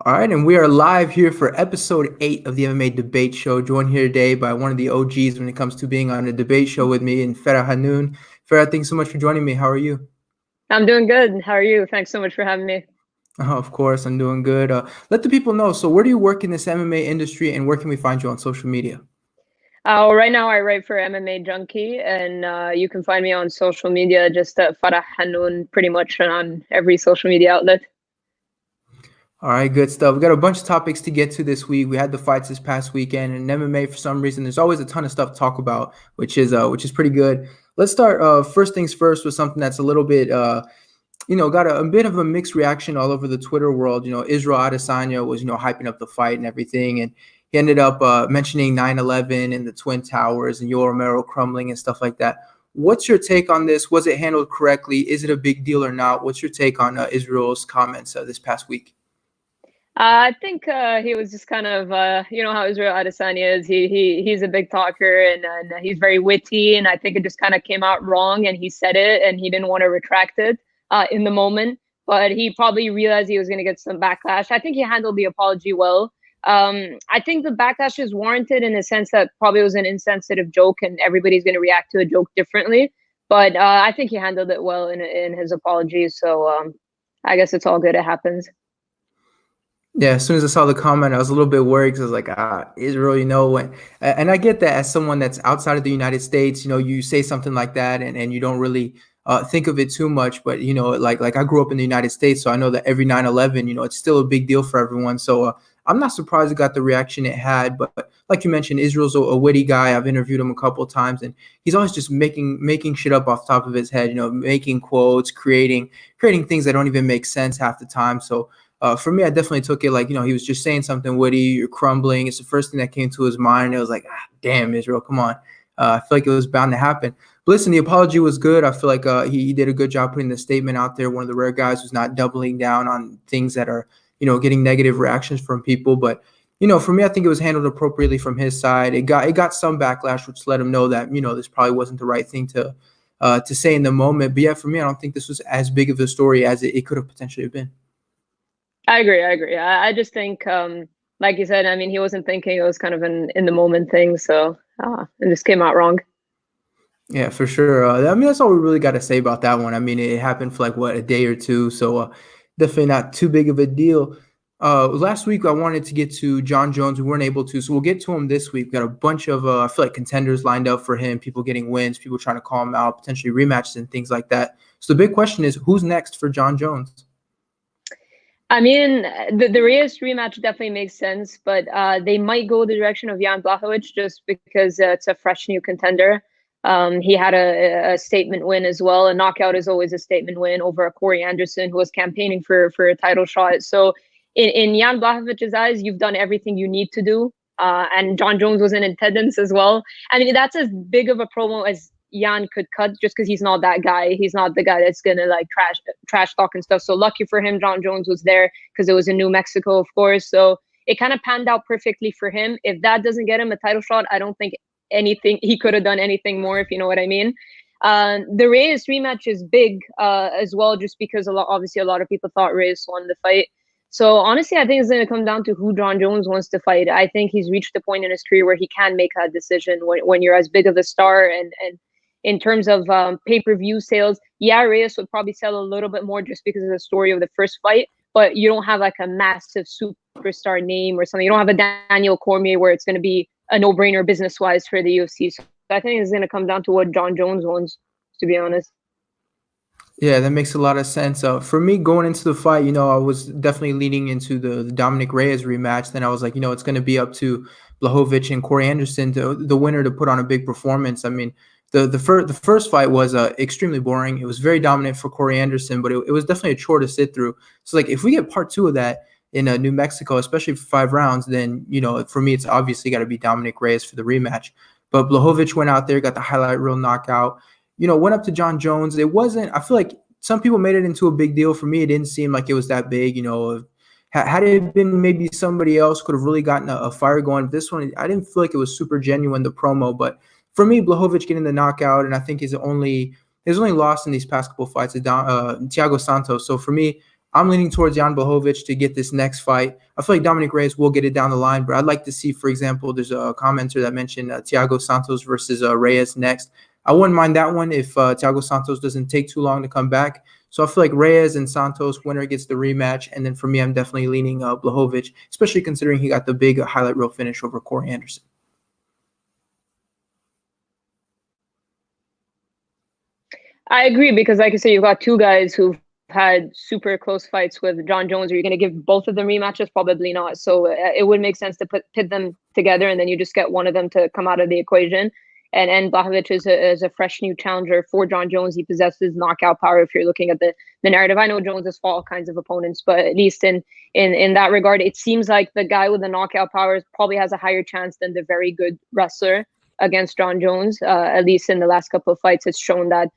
All right, and we are live here for episode 8 of the MMA Debate Show, joined here today by one of the OGs when it comes to being on a debate show with me, and Farah Hannoun. Farah, thanks so much for joining me. How are you? I'm doing good. How are you? Thanks so much for having me. Of course, I'm doing good. Let the people know. So where do you work in this MMA industry, and where can we find you on social media? Right now I write for MMA Junkie, and you can find me on social media, just Farah Hannoun, pretty much on every social media outlet. All right, good stuff. We got a bunch of topics to get to this week. We had the fights this past weekend, and MMA for some reason, there's always a ton of stuff to talk about, which is pretty good. Let's start first things first with something that's a little bit got a bit of a mixed reaction all over the Twitter world. Israel Adesanya was, hyping up the fight and everything. And he ended up mentioning 9/11 and the Twin Towers and Yoel Romero crumbling and stuff like that. What's your take on this? Was it handled correctly? Is it a big deal or not? What's your take on Israel's comments this past week? I think he was just kind of, you know how Israel Adesanya is. He's a big talker, and he's very witty. And I think it just kind of came out wrong, and he said it, and he didn't want to retract it in the moment. But he probably realized he was going to get some backlash. I think he handled the apology well. I think the backlash is warranted in the sense that probably it was an insensitive joke, and everybody's going to react to a joke differently. But I think he handled it well in his apology. So I guess it's all good. It happens. Yeah, as soon as I saw the comment, I was a little bit worried because I was like, Israel, and I get that as someone that's outside of the United States, you say something like that and you don't really think of it too much. But, like I grew up in the United States, so I know that every 9/11, it's still a big deal for everyone. So I'm not surprised it got the reaction it had. But like you mentioned, Israel's a witty guy. I've interviewed him a couple of times, and he's always just making shit up off the top of his head, making quotes, creating things that don't even make sense half the time. So for me, I definitely took it like, he was just saying something witty, you're crumbling. It's the first thing that came to his mind. It was like, damn, Israel, come on. I feel like it was bound to happen. But listen, the apology was good. I feel like he did a good job putting the statement out there. One of the rare guys who's not doubling down on things that are, getting negative reactions from people. But, for me, I think it was handled appropriately from his side. It got some backlash, which let him know that, this probably wasn't the right thing to say in the moment. But yeah, for me, I don't think this was as big of a story as it could have potentially been. I agree. I just think, like you said, I mean, he wasn't thinking. It was kind of an in the moment thing. So it just came out wrong. Yeah, for sure. I mean, that's all we really got to say about that one. I mean, it happened for like a day or two, so definitely not too big of a deal. Last week I wanted to get to Jon Jones. We weren't able to, so we'll get to him this week. We've got a bunch of I feel like contenders lined up for him. People getting wins, people trying to call him out, potentially rematches and things like that. So the big question is, who's next for Jon Jones? I mean, the Reyes rematch definitely makes sense, but they might go the direction of Jan Blachowicz just because it's a fresh new contender. He had a statement win as well. A knockout is always a statement win over a Corey Anderson who was campaigning for a title shot. So in Jan Blachowicz's eyes, you've done everything you need to do. And Jon Jones was in attendance as well. I mean, that's as big of a promo as Jan could cut just because he's not that guy. He's not the guy that's gonna like trash talk and stuff. So lucky for him, Jon Jones was there because it was in New Mexico, of course. So it kind of panned out perfectly for him. If that doesn't get him a title shot, I don't think he could have done anything more, if you know what I mean. The Reyes rematch is big as well, just because obviously a lot of people thought Reyes won the fight. So honestly, I think it's going to come down to who Jon Jones wants to fight. I think he's reached the point in his career where he can make that decision when you're as big of a star and in terms of pay-per-view sales, yeah, Reyes would probably sell a little bit more just because of the story of the first fight, but you don't have like a massive superstar name or something. You don't have a Daniel Cormier where it's going to be a no-brainer business-wise for the UFC. So I think it's going to come down to what Jon Jones wants, to be honest. Yeah, that makes a lot of sense. For me, going into the fight, I was definitely leaning into the Dominic Reyes rematch. Then I was like, it's going to be up to Blachowicz and Corey Anderson, the winner, to put on a big performance. I mean, the first fight was extremely boring. It was very dominant for Corey Anderson, but it was definitely a chore to sit through. So, like, if we get part 2 of that in New Mexico, especially for 5 rounds, then, for me, it's obviously got to be Dominic Reyes for the rematch. But Blachowicz went out there, got the highlight reel knockout. Went up to Jon Jones. It wasn't, I feel like some people made it into a big deal. For me, it didn't seem like it was that big. Had it been maybe somebody else could have really gotten a fire going. This one, I didn't feel like it was super genuine, the promo. But for me, Blachowicz getting the knockout, and I think his only loss in these past couple fights is Thiago Santos. So for me, I'm leaning towards Jan Blachowicz to get this next fight. I feel like Dominic Reyes will get it down the line, but I'd like to see, for example, there's a commenter that mentioned Thiago Santos versus Reyes next. I wouldn't mind that one if Thiago Santos doesn't take too long to come back. So I feel like Reyes and Santos, winner gets the rematch. And then for me, I'm definitely leaning Blachowicz, especially considering he got the big highlight reel finish over Corey Anderson. I agree because, like I said, you've got two guys who've had super close fights with John Jones. Are you going to give both of them rematches? Probably not. So it would make sense to pit them together, and then you just get one of them to come out of the equation. And Blachowicz is a fresh new challenger for John Jones. He possesses knockout power. If you're looking at the narrative, I know Jones has fought all kinds of opponents, but at least in that regard, it seems like the guy with the knockout powers probably has a higher chance than the very good wrestler against John Jones. At least in the last couple of fights, it's shown that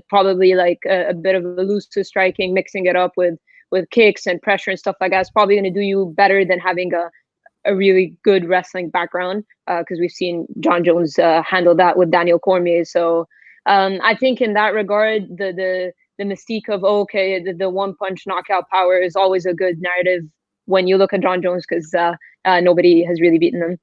probably like a bit of a loose to striking, mixing it up with kicks and pressure and stuff like that is probably going to do you better than having a really good wrestling background, because we've seen John Jones handle that with Daniel Cormier. So I think in that regard, the mystique of the one punch knockout power is always a good narrative when you look at John Jones, because nobody has really beaten him.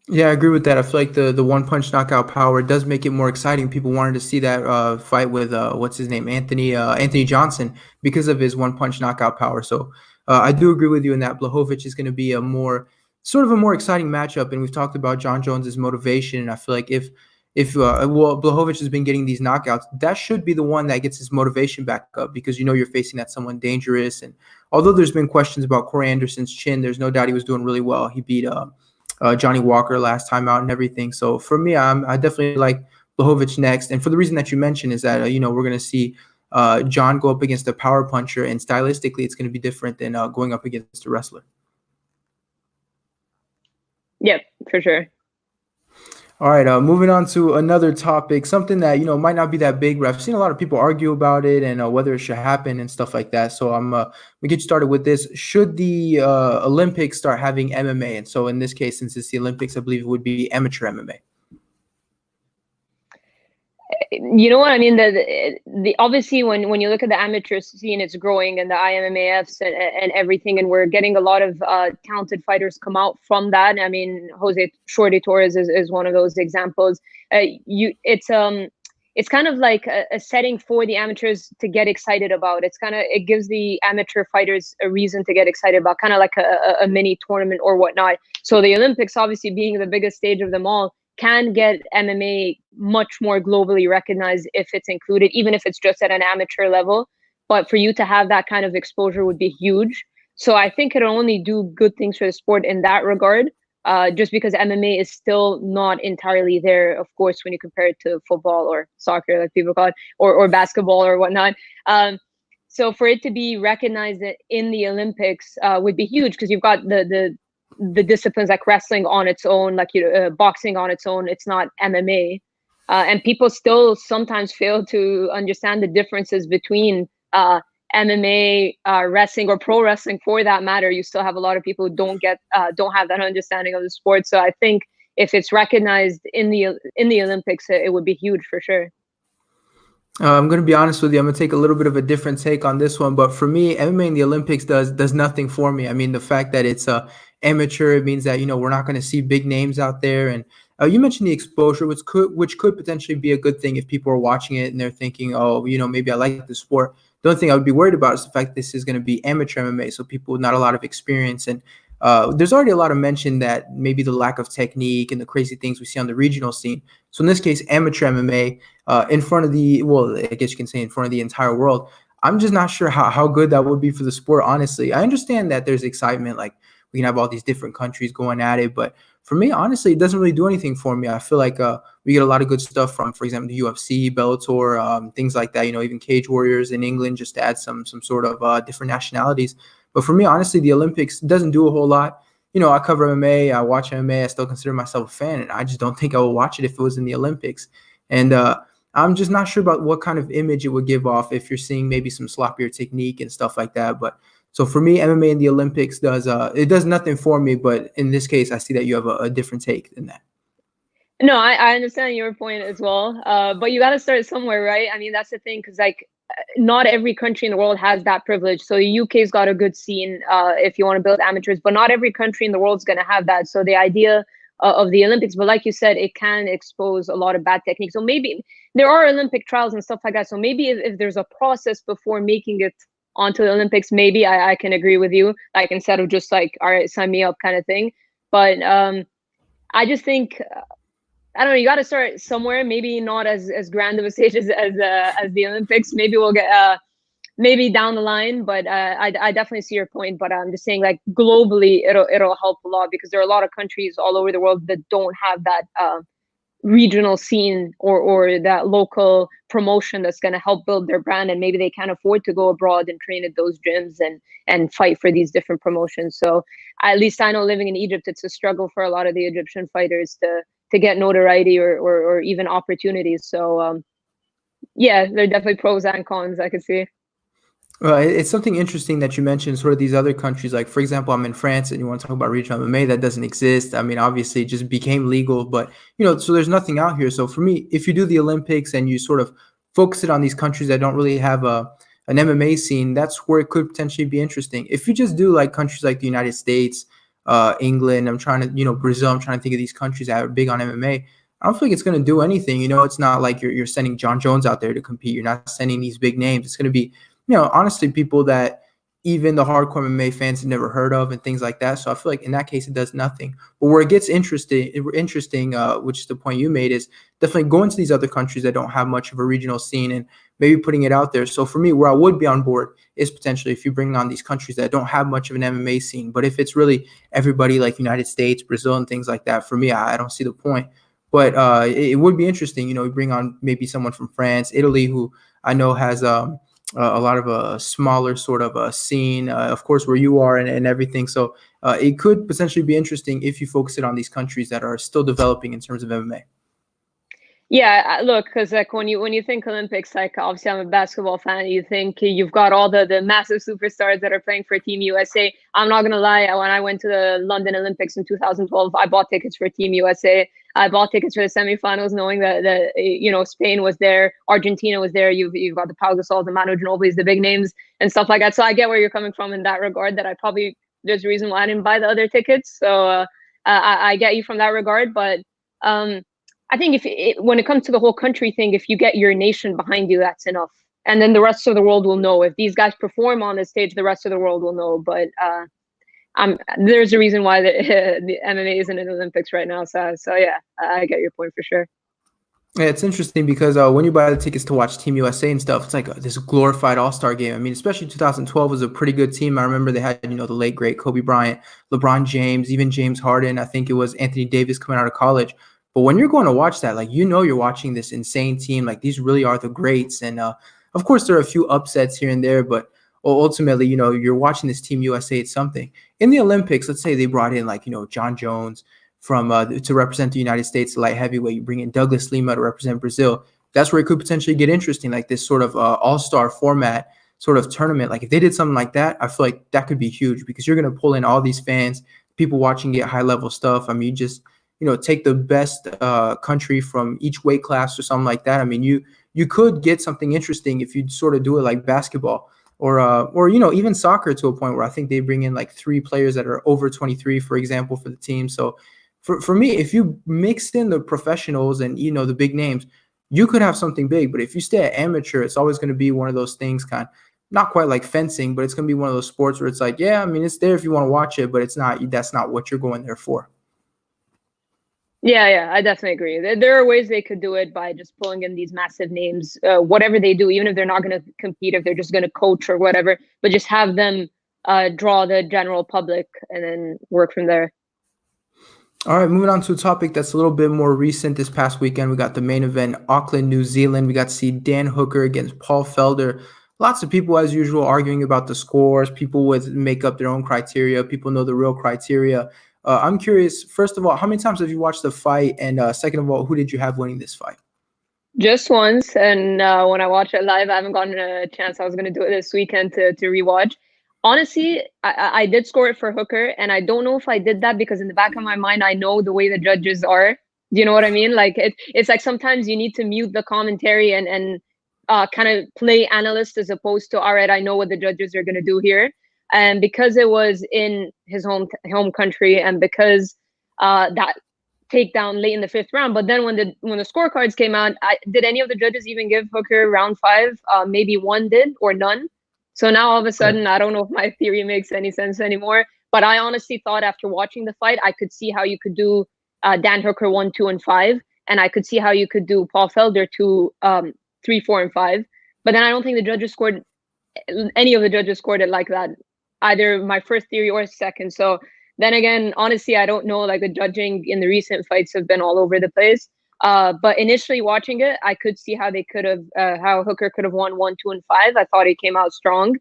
Yeah, I agree with that. I feel like the one punch knockout power does make it more exciting. People wanted to see that fight with what's his name, Anthony Johnson, because of his one punch knockout power. So I do agree with you in that Blachowicz is going to be a more exciting matchup. And we've talked about John Jones's motivation, and I feel like if Blachowicz has been getting these knockouts, that should be the one that gets his motivation back up, because you're facing that someone dangerous. And although there's been questions about Corey Anderson's chin, there's no doubt he was doing really well. He beat Johnny Walker last time out and everything. So for me, I definitely like Blachowicz next. And for the reason that you mentioned is that, we're going to see John go up against a power puncher, and stylistically it's going to be different than going up against a wrestler. Yep, for sure. All right, moving on to another topic, something that, might not be that big, but I've seen a lot of people argue about it and whether it should happen and stuff like that. So we get started with this. Should the Olympics start having MMA? And so in this case, since it's the Olympics, I believe it would be amateur MMA. You know what I mean? The obviously when you look at the amateur scene, it's growing, and the IMMAFs and everything, and we're getting a lot of talented fighters come out from that. I mean, Jose Shorty Torres is one of those examples. It's kind of like a setting for the amateurs to get excited about. It gives the amateur fighters a reason to get excited about, kind of like a mini tournament or whatnot. So the Olympics, obviously being the biggest stage of them all, can get MMA much more globally recognized if it's included, even if it's just at an amateur level. But for you to have that kind of exposure would be huge. So I think it'll only do good things for the sport in that regard, just because MMA is still not entirely there, of course, when you compare it to football or soccer, like people call it, or basketball or whatnot. So for it to be recognized in the Olympics would be huge, because you've got the disciplines like wrestling on its own, like boxing on its own. It's not MMA, and people still sometimes fail to understand the differences between MMA, wrestling, or pro wrestling for that matter. You still have a lot of people who don't have that understanding of the sport. So I think if it's recognized in the Olympics, it would be huge for sure. I'm going to be honest with you. I'm going to take a little bit of a different take on this one. But for me, MMA in the Olympics does nothing for me. I mean, the fact that it's amateur, it means that, we're not going to see big names out there. And you mentioned the exposure, which could potentially be a good thing if people are watching it and they're thinking, oh, maybe I like the sport. The only thing I would be worried about is the fact this is going to be amateur MMA, so people with not a lot of experience. And there's already a lot of mention that maybe the lack of technique and the crazy things we see on the regional scene. So in this case, amateur MMA in front of I guess you can say in front of the entire world. I'm just not sure how good that would be for the sport, honestly. I understand that there's excitement, like we can have all these different countries going at it, but for me, honestly, it doesn't really do anything for me. I feel like we get a lot of good stuff from, for example, the UFC, Bellator, things like that, even Cage Warriors in England, just to add some sort of different nationalities. But for me, honestly, the Olympics doesn't do a whole lot. I cover MMA, I watch MMA, I still consider myself a fan, and I just don't think I would watch it if it was in the Olympics. And I'm just not sure about what kind of image it would give off if you're seeing maybe some sloppier technique and stuff like that. But so for me, MMA in the Olympics does nothing for me. But in this case, I see that you have a different take than that. No, I understand your point as well. But you got to start somewhere, right? I mean, that's the thing, because like not every country in the world has that privilege. So the UK's got a good scene if you want to build amateurs, but not every country in the world is going to have that. So the idea of the Olympics, but like you said, it can expose a lot of bad techniques. So maybe there are Olympic trials and stuff like that. So maybe if there's a process before making it onto the Olympics, maybe I can agree with you, like instead of just like, all right, sign me up kind of thing. But I just think I don't know. You got to start somewhere. Maybe not as grand of a stage as the Olympics. Maybe we'll get maybe down the line. But I definitely see your point. But I'm just saying, like globally, it'll help a lot because there are a lot of countries all over the world that don't have that regional scene or that local promotion that's going to help build their brand, and maybe they can't afford to go abroad and train at those gyms and fight for these different promotions. So at least I know living in Egypt, it's a struggle for a lot of the Egyptian fighters to get notoriety or even opportunities. So yeah, there are definitely pros and cons I could see. Well, it's something interesting that you mentioned, sort of these other countries. Like, for example, I'm in France, and you want to talk about regional MMA, that doesn't exist. I mean, obviously, it just became legal, but so there's nothing out here. So for me, if you do the Olympics and you sort of focus it on these countries that don't really have an MMA scene, that's where it could potentially be interesting. If you just do like countries like the United States, England, I'm trying to, Brazil, I'm trying to think of these countries that are big on MMA. I don't think it's going to do anything. It's not like you're sending John Jones out there to compete. You're not sending these big names. It's going to be honestly, people that even the hardcore MMA fans have never heard of and things like that. So I feel like in that case, it does nothing. But where it gets interesting, which is the point you made, is definitely going to these other countries that don't have much of a regional scene and maybe putting it out there. So for me, where I would be on board is potentially if you bring on these countries that don't have much of an MMA scene. But if it's really everybody like United States, Brazil, and things like that, for me, I don't see the point. But it would be interesting, you bring on maybe someone from France, Italy, who I know has a lot of a smaller sort of a scene, of course, where you are and everything. So it could potentially be interesting if you focus it on these countries that are still developing in terms of MMA. Yeah, look, because like when you think Olympics, like obviously I'm a basketball fan. You think you've got all the massive superstars that are playing for Team USA. I'm not gonna lie, when I went to the London Olympics in 2012, I bought tickets for Team USA. I bought tickets for the semifinals, knowing that Spain was there, Argentina was there. You've got the Pau Gasol, the Manu Ginobili's, the big names and stuff like that. So I get where you're coming from in that regard. That there's a reason why I didn't buy the other tickets. So I get you from that regard, but I think when it comes to the whole country thing, if you get your nation behind you, that's enough. And then the rest of the world will know. If these guys perform on the stage, the rest of the world will know. But there's a reason why the MMA isn't in the Olympics right now. So yeah, I get your point for sure. Yeah, it's interesting because when you buy the tickets to watch Team USA and stuff, it's like this glorified All-Star game. I mean, especially 2012 was a pretty good team. I remember they had, the late, great Kobe Bryant, LeBron James, even James Harden. I think it was Anthony Davis coming out of college. But when you're going to watch that, like, you're watching this insane team. Like, these really are the greats. And, of course, there are a few upsets here and there. But ultimately, you're watching this Team USA. It's something. In the Olympics, let's say they brought in, like, John Jones from to represent the United States, light heavyweight. You bring in Douglas Lima to represent Brazil. That's where it could potentially get interesting, like this sort of all-star format sort of tournament. Like, if they did something like that, I feel like that could be huge because you're going to pull in all these fans, people watching it, high-level stuff. I mean, you just – take the best country from each weight class or something like that. I mean, you could get something interesting if you sort of do it like basketball or even soccer to a point where I think they bring in like 3 players that are over 23, for example, for the team. So for me, if you mixed in the professionals and, the big names, you could have something big. But if you stay at amateur, it's always going to be one of those things not quite like fencing, but it's going to be one of those sports where it's like, yeah, I mean, it's there if you want to watch it, but that's not what you're going there for. Yeah, I definitely agree. There are ways they could do it by just pulling in these massive names, whatever they do, even if they're not going to compete, if they're just going to coach or whatever, but just have them draw the general public and then work from there. All right, moving on to a topic that's a little bit more recent. This past weekend, we got the main event, Auckland, New Zealand. We got to see Dan Hooker against Paul Felder. Lots of people, as usual, arguing about the scores. People would make up their own criteria. People know the real criteria. I'm curious, first of all, how many times have you watched the fight? And second of all, who did you have winning this fight? Just once. And when I watch it live, I haven't gotten a chance. I was going to do it this weekend to rewatch. Honestly, I did score it for Hooker. And I don't know if I did that because in the back of my mind, I know the way the judges are. Do you know what I mean? Like it's like sometimes you need to mute the commentary and kind of play analyst as opposed to, all right, I know what the judges are going to do here. And because it was in his home country, and because that takedown late in the 5th round, but then when the scorecards came out, did any of the judges even give Hooker round 5? Maybe one did, or none. So now all of a sudden, I don't know if my theory makes any sense anymore. But I honestly thought after watching the fight, I could see how you could do Dan Hooker 1, 2, and 5, and I could see how you could do Paul Felder 2, 3, 4, and 5. But then I don't think any of the judges scored it like that, either my first theory or second. So then again, honestly, I don't know. Like, the judging in the recent fights have been all over the place. But initially watching it, I could see how they could have, how Hooker could have won 1, 2, and 5. I thought he came out strong.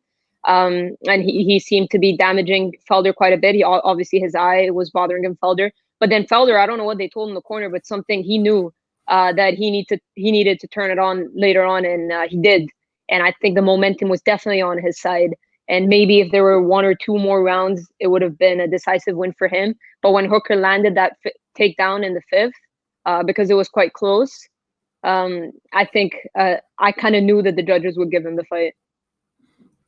And he seemed to be damaging Felder quite a bit. He obviously, his eye was bothering him, Felder. But then Felder, I don't know what they told him in the corner, but something he knew that he needed to turn it on later on, and he did. And I think the momentum was definitely on his side. And maybe if there were 1 or 2 more rounds, it would have been a decisive win for him. But when Hooker landed that takedown in the 5th, because it was quite close, I think I kind of knew that the judges would give him the fight.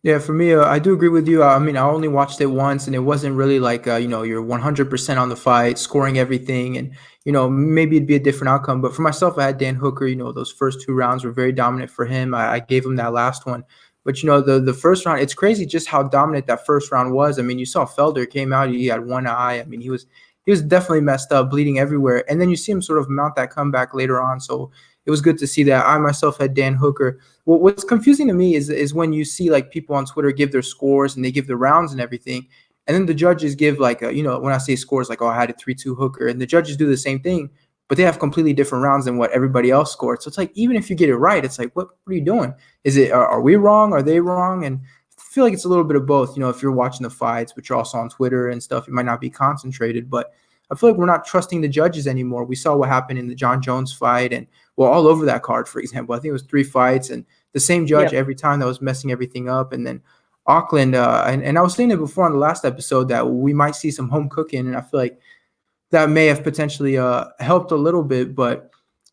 Yeah, for me, I do agree with you. I mean, I only watched it once, and it wasn't really like, you're 100% on the fight, scoring everything, and, maybe it'd be a different outcome. But for myself, I had Dan Hooker. Those first 2 rounds were very dominant for him. I gave him that last one. But, the first round, it's crazy just how dominant that first round was. I mean, you saw Felder came out, he had one eye. I mean, he was definitely messed up, bleeding everywhere. And then you see him sort of mount that comeback later on. So it was good to see that. I myself had Dan Hooker. What's confusing to me is when you see like people on Twitter give their scores and they give the rounds and everything, and then the judges give like when I say scores, like, oh, I had a 3-2 Hooker, and the judges do the same thing, but they have completely different rounds than what everybody else scored. So it's like, even if you get it right, it's like, what are you doing? Is it, are we wrong? Are they wrong? And I feel like it's a little bit of both. If you're watching the fights, but you're also on Twitter and stuff, you might not be concentrated, but I feel like we're not trusting the judges anymore. We saw what happened in the John Jones fight, and all over that card, for example. I think it was 3 fights, and the same judge every time that was messing everything up. And then Auckland, and I was saying it before on the last episode that we might see some home cooking, and I feel like that may have potentially helped a little bit. But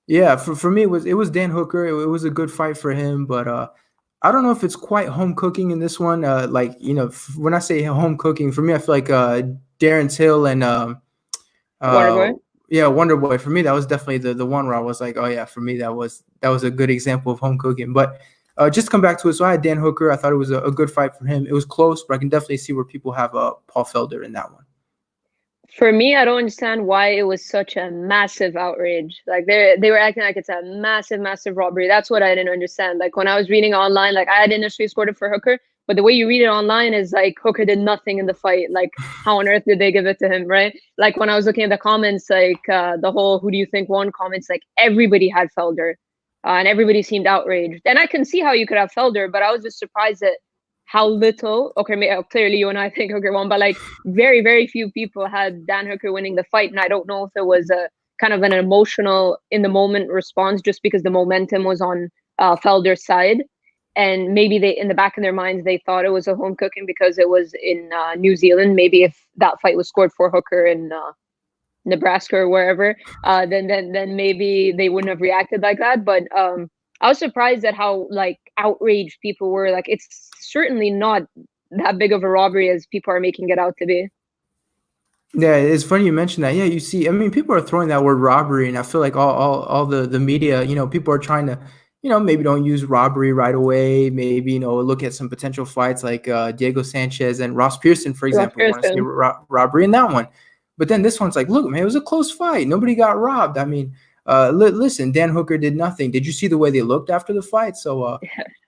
yeah, for me, it was Dan Hooker. It was a good fight for him, but I don't know if it's quite home cooking in this one. When I say home cooking, for me, I feel like Darren Till and Wonderboy. Yeah, Wonderboy. For me, that was definitely the one where I was like, oh yeah, for me that was a good example of home cooking. But just to come back to it, so I had Dan Hooker. I thought it was a good fight for him. It was close, but I can definitely see where people have Paul Felder in that one. For me, I don't understand why it was such a massive outrage. Like, they were acting like it's a massive, massive robbery. That's what I didn't understand. Like, when I was reading online, like, I had initially scored it for Hooker, but the way you read it online is like Hooker did nothing in the fight. Like, how on earth did they give it to him, right? Like, when I was looking at the comments, like the whole "who do you think won" comments, like, everybody had Felder, and everybody seemed outraged. And I can see how you could have Felder, but I was just surprised at how little. Okay, clearly you and I think Hooker won, but like very, very few people had Dan Hooker winning the fight. And I don't know if it was a kind of an emotional in the moment response just because the momentum was on Felder's side. And maybe they, in the back of their minds, they thought it was a home cooking because it was in New Zealand. Maybe if that fight was scored for Hooker in Nebraska or wherever, then maybe they wouldn't have reacted like that. But I was surprised at how like outraged people were. Like, it's certainly not that big of a robbery as people are making it out to be. Yeah, it's funny you mentioned that. Yeah, you see, I mean, people are throwing that word robbery, and I feel like all the media, people are trying to, maybe don't use robbery right away. Maybe, look at some potential fights like Diego Sanchez and Ross Pearson, for example. Want to see robbery in that one. But then this one's like, look, man, it was a close fight. Nobody got robbed. I mean, listen, Dan Hooker did nothing. Did you see the way they looked after the fight? So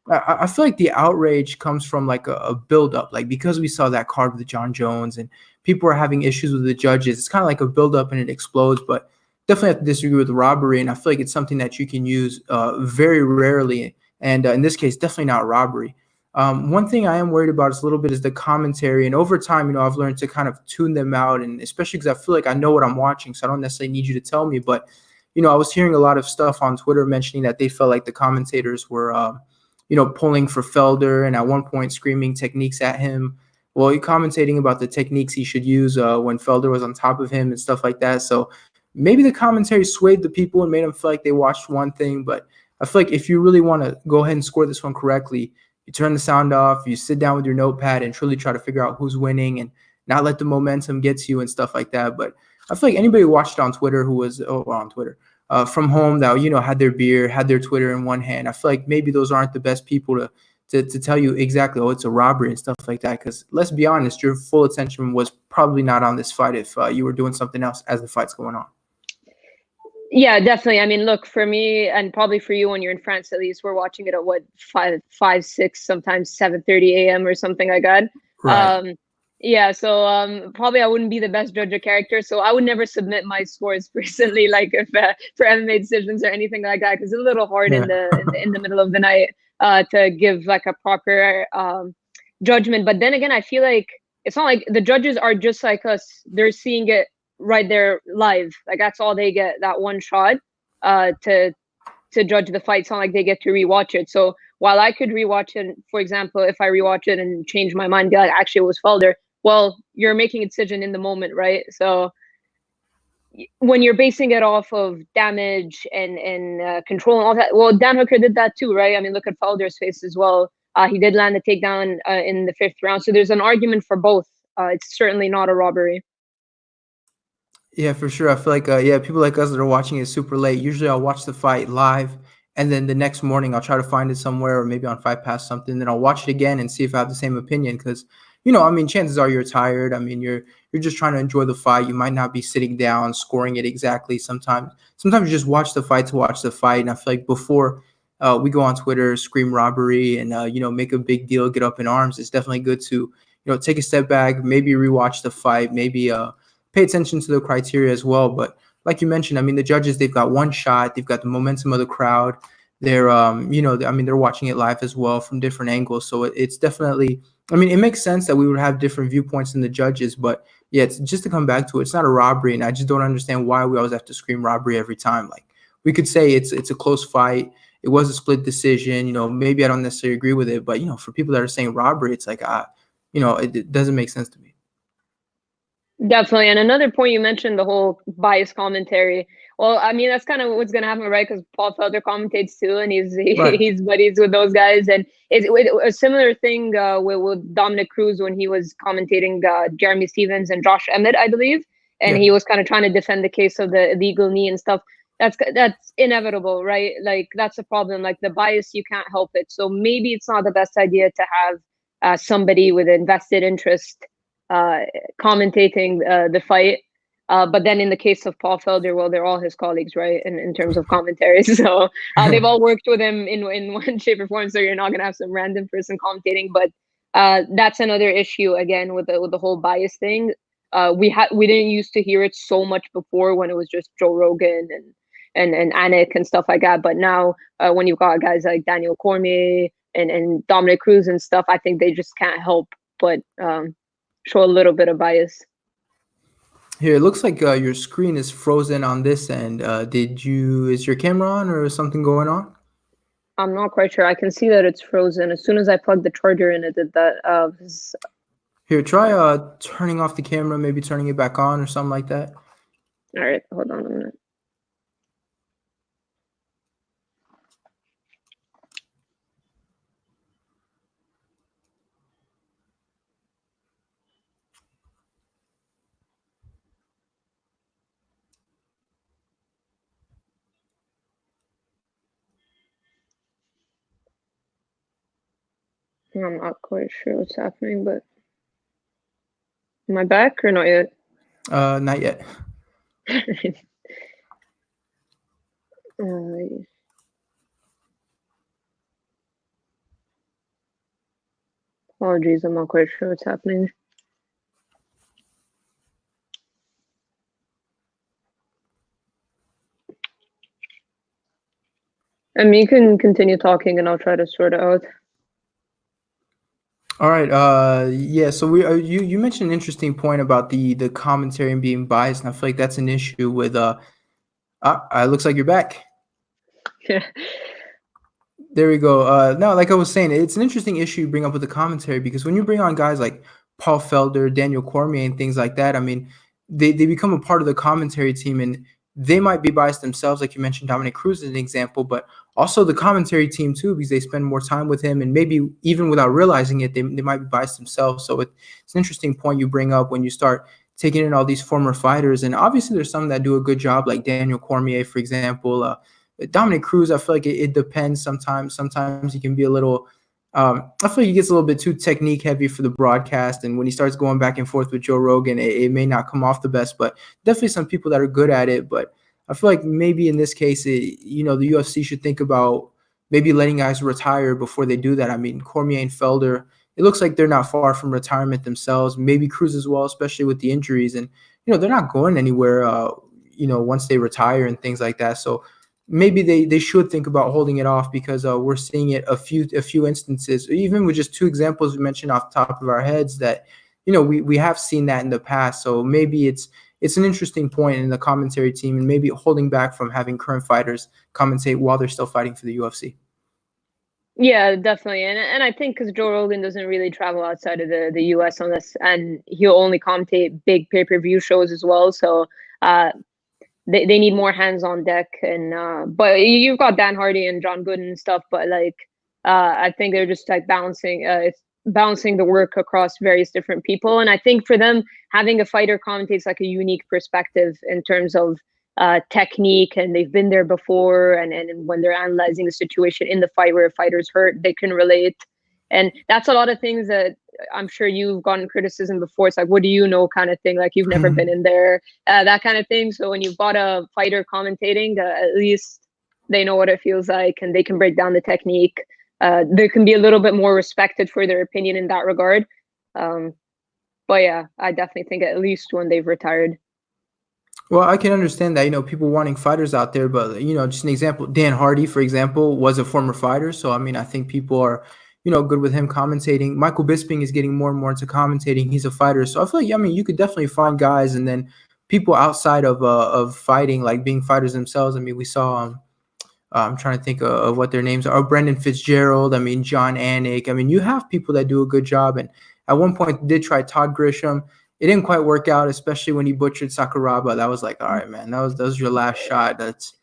I feel like the outrage comes from like a buildup, like because we saw that card with John Jones and people are having issues with the judges. It's kind of like a buildup and it explodes, but definitely have to disagree with the robbery. And I feel like it's something that you can use very rarely. And in this case, definitely not robbery. One thing I am worried about is a little bit is the commentary. And over time, I've learned to kind of tune them out. And especially because I feel like I know what I'm watching, so I don't necessarily need you to tell me. But, I was hearing a lot of stuff on Twitter mentioning that they felt like the commentators were, pulling for Felder and at one point screaming techniques at him. Well, you're commentating about the techniques he should use when Felder was on top of him and stuff like that. So maybe the commentary swayed the people and made them feel like they watched one thing, but I feel like if you really want to go ahead and score this one correctly, you turn the sound off, you sit down with your notepad and truly try to figure out who's winning and not let the momentum get to you and stuff like that. But I feel like anybody who watched it on Twitter on Twitter from home that, had their beer, had their Twitter in one hand, I feel like maybe those aren't the best people to tell you exactly, it's a robbery and stuff like that. Because let's be honest, your full attention was probably not on this fight if you were doing something else as the fight's going on. Yeah, definitely. I mean, look, for me and probably for you when you're in France, at least, we're watching it at what, 5, 6, sometimes 7:30 a.m. or something like that. Right. Yeah, so probably I wouldn't be the best judge of character. So I would never submit my scores personally, like if for MMA decisions or anything like that, because it's a little hard Yeah. in the middle of the night to give like a proper judgment. But then again, I feel like it's not like the judges are just like us. They're seeing it right there live. Like that's all they get, that one shot to judge the fight. It's not like they get to rewatch it. So while I could rewatch it, for example, if I rewatch it and change my mind, be like, actually it was Felder. Well, you're making a decision in the moment, right? So when you're basing it off of damage and control and all that, well, Dan Hooker did that too, right? I mean, look at Felder's face as well. He did land a takedown in the 5th round. So there's an argument for both. It's certainly not a robbery. Yeah, for sure. I feel like, people like us that are watching it super late, usually I'll watch the fight live, and then the next morning I'll try to find it somewhere or maybe on Fight Pass something. Then I'll watch it again and see if I have the same opinion. Because, chances are you're tired. I mean, you're just trying to enjoy the fight. You might not be sitting down scoring it exactly. Sometimes you just watch the fight to watch the fight. And I feel like before we go on Twitter, scream robbery, and make a big deal, get up in arms, it's definitely good to take a step back, maybe rewatch the fight, maybe pay attention to the criteria as well. But like you mentioned, I mean, the judges, they've got one shot, they've got the momentum of the crowd. They're, they're watching it live as well from different angles. So it's definitely, it makes sense that we would have different viewpoints than the judges. But yeah, it's just to come back to it, it's not a robbery. And I just don't understand why we always have to scream robbery every time. Like we could say it's a close fight. It was a split decision. Maybe I don't necessarily agree with it. But, for people that are saying robbery, it's like, it doesn't make sense to me. Definitely. And another point you mentioned, the whole bias commentary. Well, I mean, that's kind of what's going to happen, right? Because Paul Felder commentates too, and Right. he's buddies with those guys. And it's a similar thing with Dominic Cruz when he was commentating Jeremy Stevens and Josh Emmett, I believe. And Yeah. he was kind of trying to defend the case of the illegal knee and stuff. That's inevitable, right? Like that's a problem. Like the bias, you can't help it. So maybe it's not the best idea to have somebody with an invested interest commentating the fight. But then in the case of Paul Felder, well, they're all his colleagues, right? In terms of commentary. So they've all worked with him in one shape or form. So you're not going to have some random person commentating. But that's another issue, again, with the whole bias thing. We didn't used to hear it so much before when it was just Joe Rogan and Anik and stuff like that. But now when you've got guys like Daniel Cormier and Dominic Cruz and stuff, I think they just can't help but show a little bit of bias. Here, it looks like your screen is frozen on this end. Is your camera on or is something going on? I'm not quite sure. I can see that it's frozen. As soon as I plugged the charger in, it did that. Here, try turning off the camera, maybe turning it back on or something like that. All right, hold on a minute. I'm not quite sure what's happening, but am I back or not yet? Not yet. Apologies, I'm not quite sure what's happening. I mean, you can continue talking and I'll try to sort it out. All right. Yeah. So you mentioned an interesting point about the commentary and being biased, and I feel like that's an issue with it looks like you're back. Yeah. There we go. No, like I was saying, it's an interesting issue you bring up with the commentary because when you bring on guys like Paul Felder, Daniel Cormier, and things like that, I mean, they become a part of the commentary team, and they might be biased themselves, like you mentioned, Dominic Cruz is an example, but also the commentary team too, because they spend more time with him, and maybe even without realizing it, they might be biased themselves. So it's an interesting point you bring up when you start taking in all these former fighters, and obviously there's some that do a good job, like Daniel Cormier, for example. Dominic Cruz, I feel like it depends sometimes. Sometimes he can be a little. I feel like he gets a little bit too technique heavy for the broadcast, and when he starts going back and forth with Joe Rogan, it may not come off the best. But definitely some people that are good at it. But I feel like maybe in this case, the UFC should think about maybe letting guys retire before they do that. I mean, Cormier and Felder, it looks like they're not far from retirement themselves. Maybe Cruz as well, especially with the injuries, and they're not going anywhere. Once they retire and things like that. So maybe they should think about holding it off, because we're seeing it a few instances, even with just two examples we mentioned off the top of our heads, that we have seen that in the past. So maybe it's an interesting point in the commentary team, and maybe holding back from having current fighters commentate while they're still fighting for the UFC. Yeah, definitely. And I think because Joe Rogan doesn't really travel outside of the US unless, and he'll only commentate big pay-per-view shows as well. So they need more hands on deck. And but you've got Dan Hardy and John Gooden and stuff, but like I think they're just like balancing the work across various different people. And I think for them, having a fighter commentates like a unique perspective in terms of technique, and they've been there before, and when they're analyzing the situation in the fight where a fighter's hurt, they can relate. And that's a lot of things that I'm sure you've gotten criticism before. It's like, what do you know, kind of thing, like you've never been in there, that kind of thing. So when you've got a fighter commentating, at least they know what it feels like, and they can break down the technique. They can be a little bit more respected for their opinion in that regard. But yeah, I definitely think at least when they've retired. Well, I can understand that, people wanting fighters out there, but, just an example, Dan Hardy, for example, was a former fighter. So, I mean, I think people are, good with him commentating. Michael Bisping is getting more and more into commentating. He's a fighter. So I feel like, I mean, you could definitely find guys, and then people outside of fighting, like being fighters themselves. I mean, we saw, I'm trying to think of what their names are. Oh, Brendan Fitzgerald. I mean, John Anik. I mean, you have people that do a good job. And at one point did try Todd Grisham. It didn't quite work out, especially when he butchered Sakuraba. That was like, all right, man, that was your last shot. Let's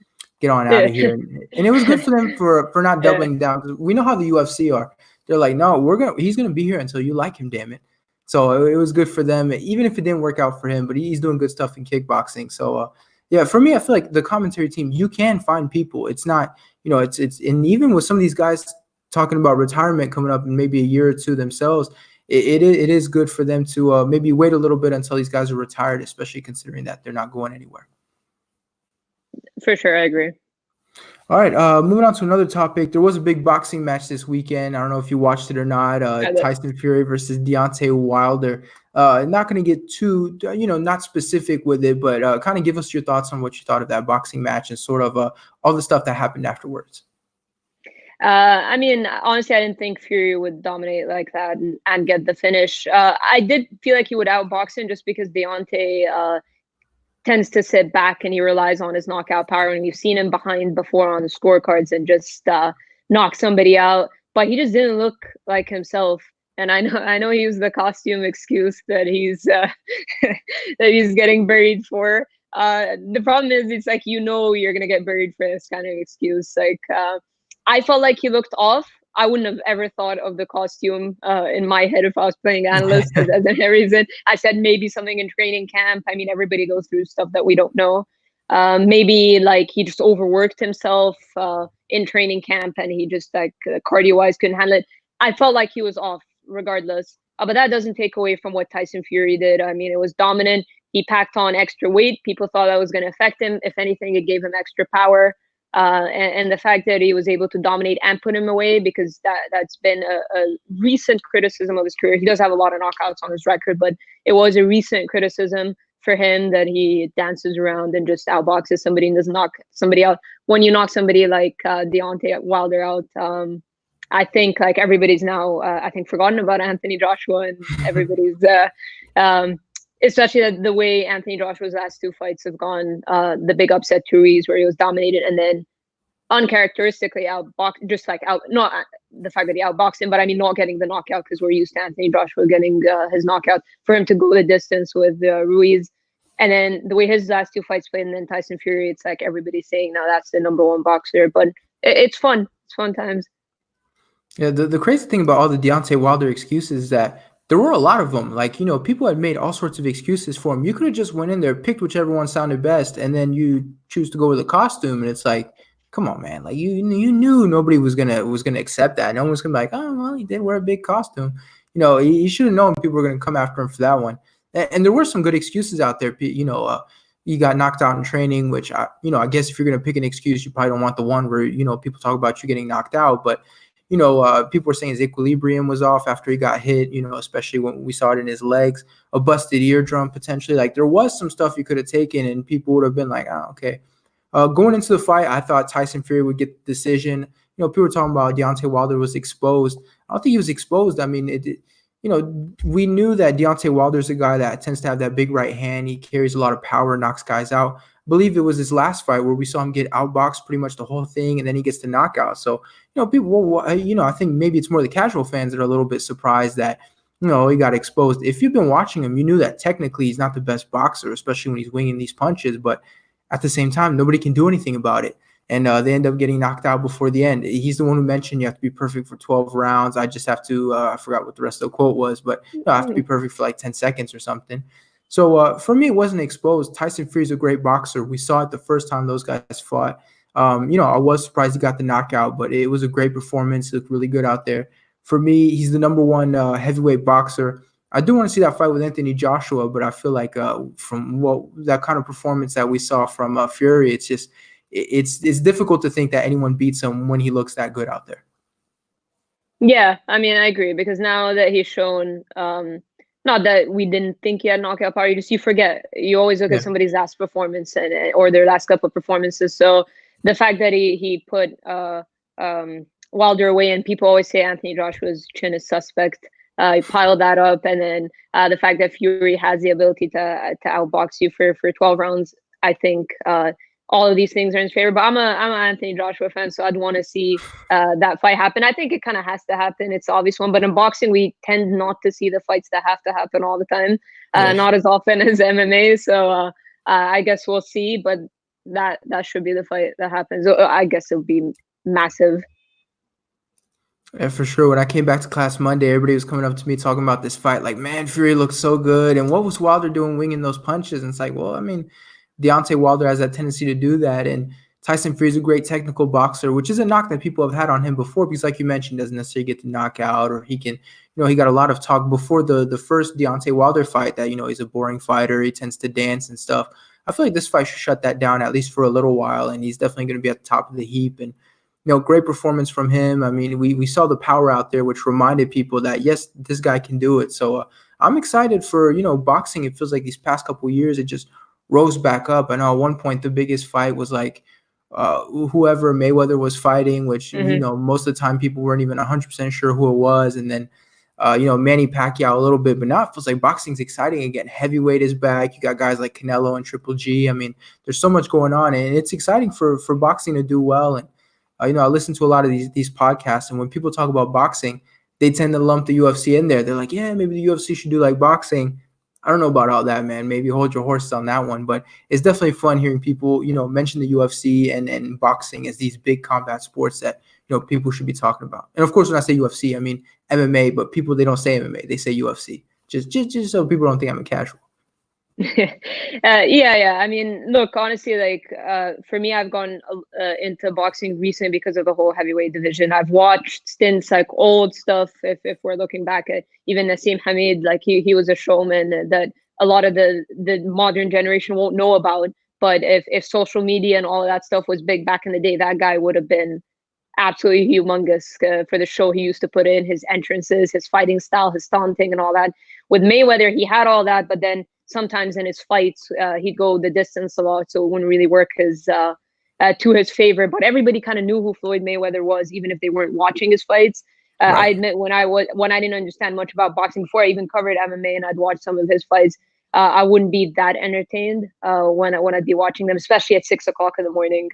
get on out of here. And it was good for them for not doubling down, because we know how the UFC are. They're like, no, he's gonna be here until you like him, damn it. So it was good for them, even if it didn't work out for him. But he's doing good stuff in kickboxing. So yeah, for me, I feel like the commentary team, you can find people. It's not, it's and even with some of these guys talking about retirement coming up in maybe a year or two themselves, it is good for them to maybe wait a little bit until these guys are retired, especially considering that they're not going anywhere. For sure, I agree. All right, moving on to another topic. There was a big boxing match this weekend. I don't know if you watched it or not. Tyson Fury versus Deontay Wilder. Not going to get too, not specific with it, but kind of give us your thoughts on what you thought of that boxing match and sort of all the stuff that happened afterwards. I mean, honestly, I didn't think Fury would dominate like that and get the finish. I did feel like he would outbox him just because Deontay tends to sit back and he relies on his knockout power. And we've seen him behind before on the scorecards and just knock somebody out. But he just didn't look like himself. And I know he used the costume excuse that he's that he's getting buried for. The problem is, it's like, you're gonna get buried for this kind of excuse. Like, I felt like he looked off. I wouldn't have ever thought of the costume in my head if I was playing analyst. As a reason, I said maybe something in training camp. I mean, everybody goes through stuff that we don't know. Maybe like he just overworked himself in training camp, and he just like cardio-wise couldn't handle it. I felt like he was off regardless. But that doesn't take away from what Tyson Fury did. I mean, it was dominant. He packed on extra weight. People thought that was going to affect him. If anything, it gave him extra power. And the fact that he was able to dominate and put him away, because that's been a recent criticism of his career. He does have a lot of knockouts on his record, but it was a recent criticism for him that he dances around and just outboxes somebody and doesn't knock somebody out. When you knock somebody like Deontay Wilder out, I think like everybody's now, I think, forgotten about Anthony Joshua, and everybody's, especially the way Anthony Joshua's last two fights have gone, the big upset to Ruiz where he was dominated and then uncharacteristically outboxed, just like not the fact that he outboxed him, but I mean not getting the knockout, because we're used to Anthony Joshua getting his knockout. For him to go the distance with Ruiz, And then the way his last 2 fights played, and then Tyson Fury, it's like everybody's saying now that's the #1 boxer. But it's fun. It's fun times. Yeah, the crazy thing about all the Deontay Wilder excuses is that there were a lot of them. Like, people had made all sorts of excuses for him. You could have just went in there, picked whichever one sounded best, and then you choose to go with a costume. And it's like, come on, man. Like you knew nobody was gonna accept that. No one was gonna be like, oh well, he did wear a big costume. He should have known people were gonna come after him for that one. And there were some good excuses out there. You got knocked out in training, which I guess if you're gonna pick an excuse, you probably don't want the one where people talk about you getting knocked out, but people were saying his equilibrium was off after he got hit, especially when we saw it in his legs, a busted eardrum potentially. Like there was some stuff you could have taken and people would have been like, oh, okay. Going into the fight, I thought Tyson Fury would get the decision. People were talking about Deontay Wilder was exposed. I don't think he was exposed. I mean, we knew that Deontay Wilder's a guy that tends to have that big right hand. He carries a lot of power, knocks guys out. I believe it was his last fight where we saw him get outboxed pretty much the whole thing, and then he gets the knockout. So, people, I think maybe it's more the casual fans that are a little bit surprised that, he got exposed. If you've been watching him, you knew that technically he's not the best boxer, especially when he's winging these punches. But at the same time, nobody can do anything about it. And they end up getting knocked out before the end. He's the one who mentioned you have to be perfect for 12 rounds. I just have to, I forgot what the rest of the quote was, but I have to be perfect for like 10 seconds or something. So for me, it wasn't exposed. Tyson Fury's a great boxer. We saw it the first time those guys fought. I was surprised he got the knockout, but it was a great performance. He looked really good out there. For me, he's the #1 heavyweight boxer. I do want to see that fight with Anthony Joshua, but I feel like from that kind of performance that we saw from Fury, it's just it's difficult to think that anyone beats him when he looks that good out there. Yeah, I mean, I agree because now that he's shown, not that we didn't think he had knockout power, you forget. You always look at somebody's last performance or their last couple of performances. So the fact that he put Wilder away, and people always say Anthony Joshua's chin is suspect. He piled that up, and then the fact that Fury has the ability to outbox you for 12 rounds, I think all of these things are in his favor. But I'm an Anthony Joshua fan, so I'd want to see that fight happen. I think it kind of has to happen. It's the obvious one. But in boxing, we tend not to see the fights that have to happen all the time, not as often as MMA. So I guess we'll see. But that should be the fight that happens. I guess it'll be massive. Yeah, for sure. When I came back to class Monday, everybody was coming up to me talking about this fight. Like, man, Fury looks so good. And what was Wilder doing winging those punches? And it's like, well, I mean, Deontay Wilder has that tendency to do that. And Tyson Fury's a great technical boxer, which is a knock that people have had on him before because, like you mentioned, doesn't necessarily get the knockout, or he can, he got a lot of talk before the first Deontay Wilder fight that, he's a boring fighter. He tends to dance and stuff. I feel like this fight should shut that down at least for a little while. And he's definitely going to be at the top of the heap. And great performance from him. I mean, we saw the power out there, which reminded people that, yes, this guy can do it. So I'm excited for, boxing. It feels like these past couple of years, it just rose back up. I know at one point, the biggest fight was like whoever Mayweather was fighting, which, most of the time people weren't even 100% sure who it was. And then, Manny Pacquiao a little bit. But now it feels like boxing's exciting again. Heavyweight is back. You got guys like Canelo and Triple G. I mean, there's so much going on. And it's exciting for boxing to do well. And I listen to a lot of these podcasts, and when people talk about boxing, they tend to lump the UFC in there. They're like, yeah, maybe the UFC should do like boxing. I don't know about all that, man. Maybe hold your horses on that one. But it's definitely fun hearing people, mention the UFC and boxing as these big combat sports that, people should be talking about. And of course, when I say UFC, I mean MMA, but people, they don't say MMA. They say UFC. Just so people don't think I'm a casual. Yeah. I mean, look, honestly, like for me, I've gone into boxing recently because of the whole heavyweight division. I've watched stints like old stuff. If we're looking back at even Nassim Hamid, like he was a showman that a lot of the modern generation won't know about. But if social media and all of that stuff was big back in the day, that guy would have been absolutely humongous for the show he used to put in, his entrances, his fighting style, his taunting and all that. With Mayweather, he had all that, but then sometimes in his fights, he'd go the distance a lot, so it wouldn't really work to his favor. But everybody kind of knew who Floyd Mayweather was, even if they weren't watching his fights. Right. I admit when I didn't understand much about boxing before, I even covered MMA and I'd watch some of his fights. I wouldn't be that entertained when I'd be watching them, especially at 6 o'clock in the morning,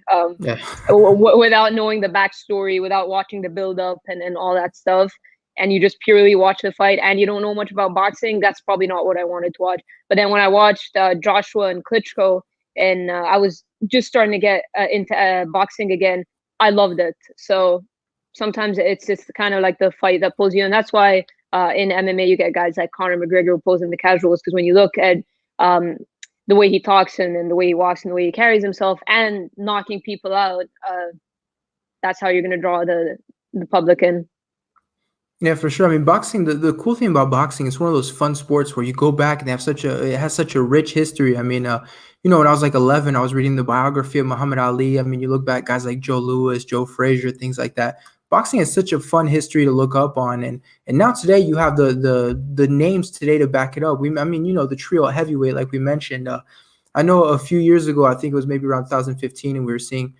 without knowing the backstory, without watching the build up and all that stuff. and you just purely watch the fight and you don't know much about boxing, that's probably not what I wanted to watch. But then when I watched Joshua and Klitschko, and I was just starting to get into boxing again, I loved it. So sometimes it's just kind of like the fight that pulls you, and that's why in MMA you get guys like Conor McGregor opposing the casuals, because when you look at the way he talks and the way he walks and the way he carries himself and knocking people out, that's how you're going to draw the public in. Yeah, for sure. I mean, boxing, the cool thing about boxing, it's one of those fun sports where you go back and it has such a rich history. I mean, when I was like 11, I was reading the biography of Muhammad Ali. I mean, you look back, guys like Joe Louis, Joe Frazier, things like that. Boxing has such a fun history to look up on, and now today you have the names today to back it up. The trio at heavyweight, like we mentioned. I know a few years ago, I think it was maybe around 2015, and we were seeing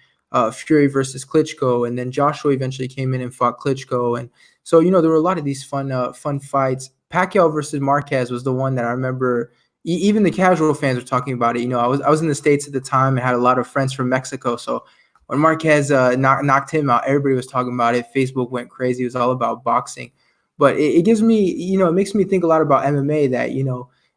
Fury versus Klitschko, and then Joshua eventually came in and fought Klitschko, and so there were a lot of these fun fights. Pacquiao versus Marquez was the one that I remember. Even the casual fans were talking about it. I was in the States at the time and had a lot of friends from Mexico. So when Marquez knocked him out, everybody was talking about it. Facebook went crazy. It was all about boxing. But it gives me, it makes me think a lot about MMA that,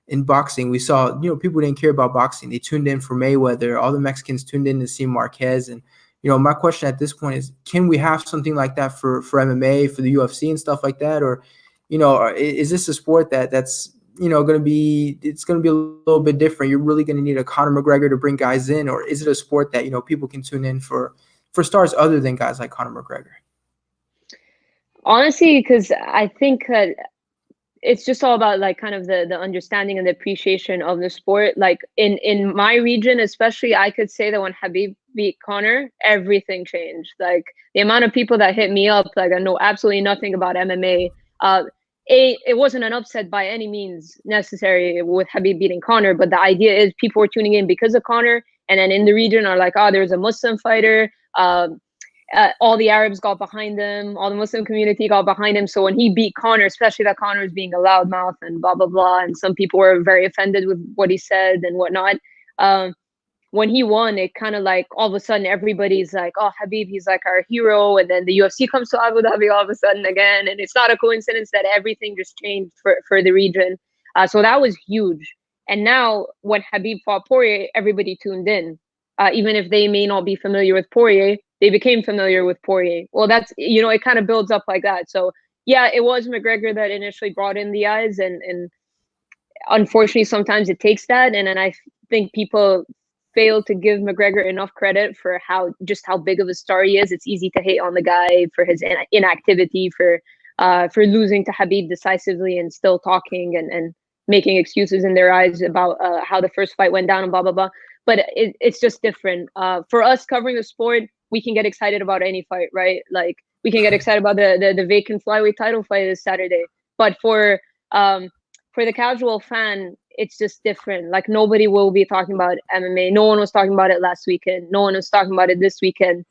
in boxing, we saw, people didn't care about boxing. They tuned in for Mayweather. All the Mexicans tuned in to see Marquez. And, my question at this point is, can we have something like that for MMA, for the UFC and stuff like that? Or, is this a sport that's, going to be a little bit different? You're really going to need a Conor McGregor to bring guys in, or is it a sport that, people can tune in for stars other than guys like Conor McGregor? Honestly, because I think that it's just all about like kind of the understanding and the appreciation of the sport. Like in my region, especially, I could say that when Khabib beat Conor, everything changed. Like the amount of people that hit me up, like I know absolutely nothing about MMA. It wasn't an upset by any means necessary with Khabib beating Conor, but the idea is people were tuning in because of Conor, and then in the region are like, oh, there's a Muslim fighter. All the Arabs got behind him, all the Muslim community got behind him. So when he beat Conor, especially that Conor was being a loudmouth and blah, blah, blah, and some people were very offended with what he said and whatnot. When he won, it kind of like all of a sudden everybody's like, oh, Khabib, he's like our hero. And then the UFC comes to Abu Dhabi all of a sudden again. And it's not a coincidence that everything just changed for the region. So that was huge. And now when Khabib fought Poirier, everybody tuned in. Even if they may not be familiar with Poirier, they became familiar with Poirier. Well, that's, it kind of builds up like that. So yeah, it was McGregor that initially brought in the eyes. And unfortunately, sometimes it takes that. And then I think people fail to give McGregor enough credit for how big of a star he is. It's easy to hate on the guy for his inactivity, for losing to Khabib decisively and still talking and making excuses in their eyes about how the first fight went down and blah, blah, blah. But it's just different. For us covering the sport, we can get excited about any fight, right? Like we can get excited about the vacant flyweight title fight this Saturday. But for the casual fan, it's just different. Like nobody will be talking about MMA. No one was talking about it last weekend. No one was talking about it this weekend.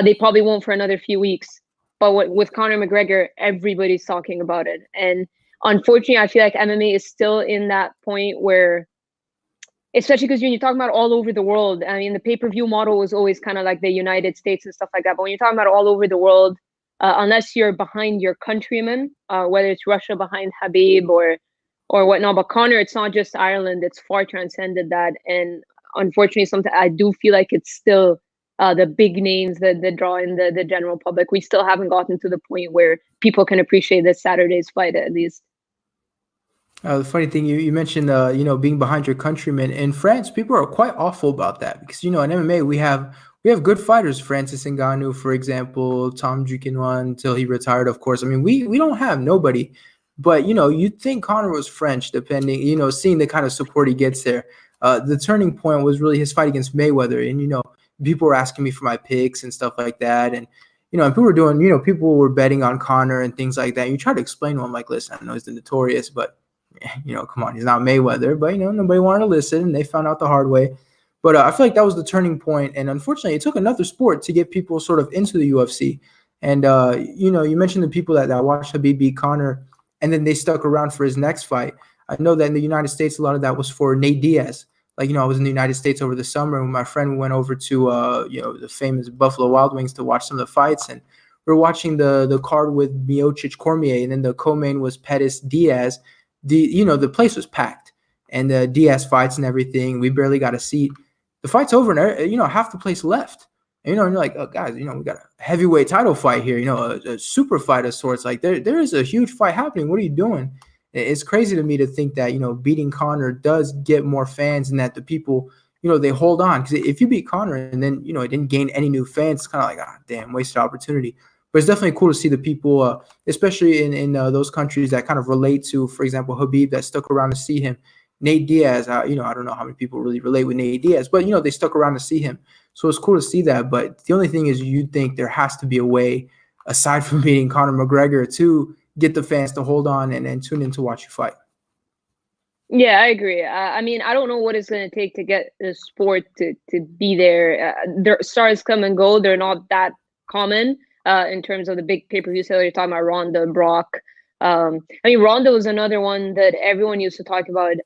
They probably won't for another few weeks. But with Conor McGregor, everybody's talking about it. And unfortunately, I feel like MMA is still in that point where, especially because when you're talking about all over the world, I mean, the pay-per-view model was always kind of like the United States and stuff like that. But when you're talking about all over the world, unless you're behind your countrymen, whether it's Russia behind Khabib or whatnot, but Conor, it's not just Ireland, it's far transcended that. And unfortunately, sometimes I do feel like it's still the big names that draw in the general public. We still haven't gotten to the point where people can appreciate this Saturday's fight at least. The funny thing, you mentioned, being behind your countrymen. In France, people are quite awful about that because, in MMA, we have good fighters. Francis Ngannou, for example, Tom Duquesnoy until he retired, of course. I mean, we don't have nobody. But, you'd think Conor was French, depending, seeing the kind of support he gets there. The turning point was really his fight against Mayweather. And, people were asking me for my picks and stuff like that. And, and people were betting on Conor and things like that. And you try to explain to them, like, listen, I know he's the notorious, but, come on, he's not Mayweather. But, nobody wanted to listen, and they found out the hard way. But I feel like that was the turning point. And unfortunately, it took another sport to get people sort of into the UFC. And, you mentioned the people that watched Khabib beat Conor, and then they stuck around for his next fight. I know that in the United States, a lot of that was for Nate Diaz. Like, I was in the United States over the summer, and my friend went over to, the famous Buffalo Wild Wings to watch some of the fights. And we're watching the card with Miocic Cormier, and then the co-main was Pettis Diaz. The place was packed, and the Diaz fights and everything. We barely got a seat. The fight's over, and half the place left. And you're like, oh, guys, we got a heavyweight title fight here. A super fight of sorts. Like there is a huge fight happening. What are you doing? It's crazy to me to think that beating Conor does get more fans, and that the people they hold on. Because if you beat Conor and then it didn't gain any new fans, it's kind of like, damn, wasted opportunity. But it's definitely cool to see the people, especially in those countries that kind of relate to, for example, Khabib, that stuck around to see him. Nate Diaz, I don't know how many people really relate with Nate Diaz, but they stuck around to see him. So it's cool to see that. But the only thing is, you'd think there has to be a way, aside from beating Conor McGregor, to get the fans to hold on and tune in to watch you fight. Yeah, I agree. I mean, I don't know what it's going to take to get the sport to be there. Their stars come and go. They're not that common in terms of the big pay-per-view sale. You're talking about Ronda, Brock. I mean, Ronda was another one that everyone used to talk about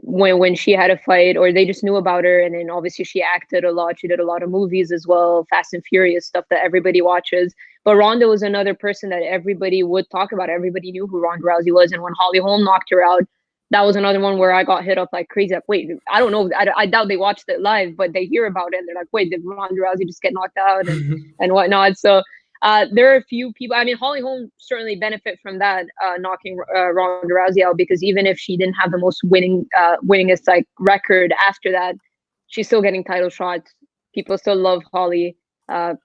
when she had a fight, or they just knew about her. And then obviously she acted a lot. She did a lot of movies as well, Fast and Furious stuff that everybody watches. But Ronda was another person that everybody would talk about. Everybody knew who Ronda Rousey was. And when Holly Holm knocked her out, that was another one where I got hit up like crazy. Like, wait, I don't know. I doubt they watched it live, but they hear about it and they're like, wait, did Ronda Rousey just get knocked out and whatnot? So there are a few people. I mean, Holly Holm certainly benefit from that, knocking Ronda Rousey out, because even if she didn't have the most winningest like record after that, she's still getting title shots. People still love Holly.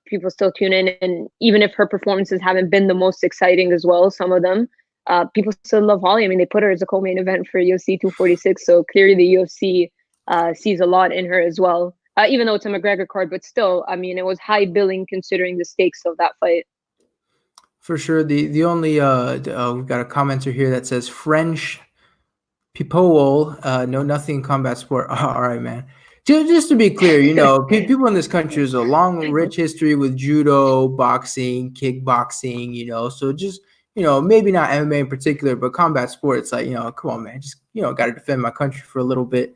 People still tune in, and even if her performances haven't been the most exciting as well, some of them, people still love Holly. I mean, they put her as a co-main event for UFC 246, so clearly the UFC sees a lot in her as well. Even though it's a McGregor card, but still, I mean, it was high billing considering the stakes of that fight. For sure. The only we've got a commenter here that says French people know nothing in combat sport. All right, man. Just to be clear, people in this country has a long, rich history with judo, boxing, kickboxing, so just, maybe not MMA in particular, but combat sports, like, come on, man, just, got to defend my country for a little bit.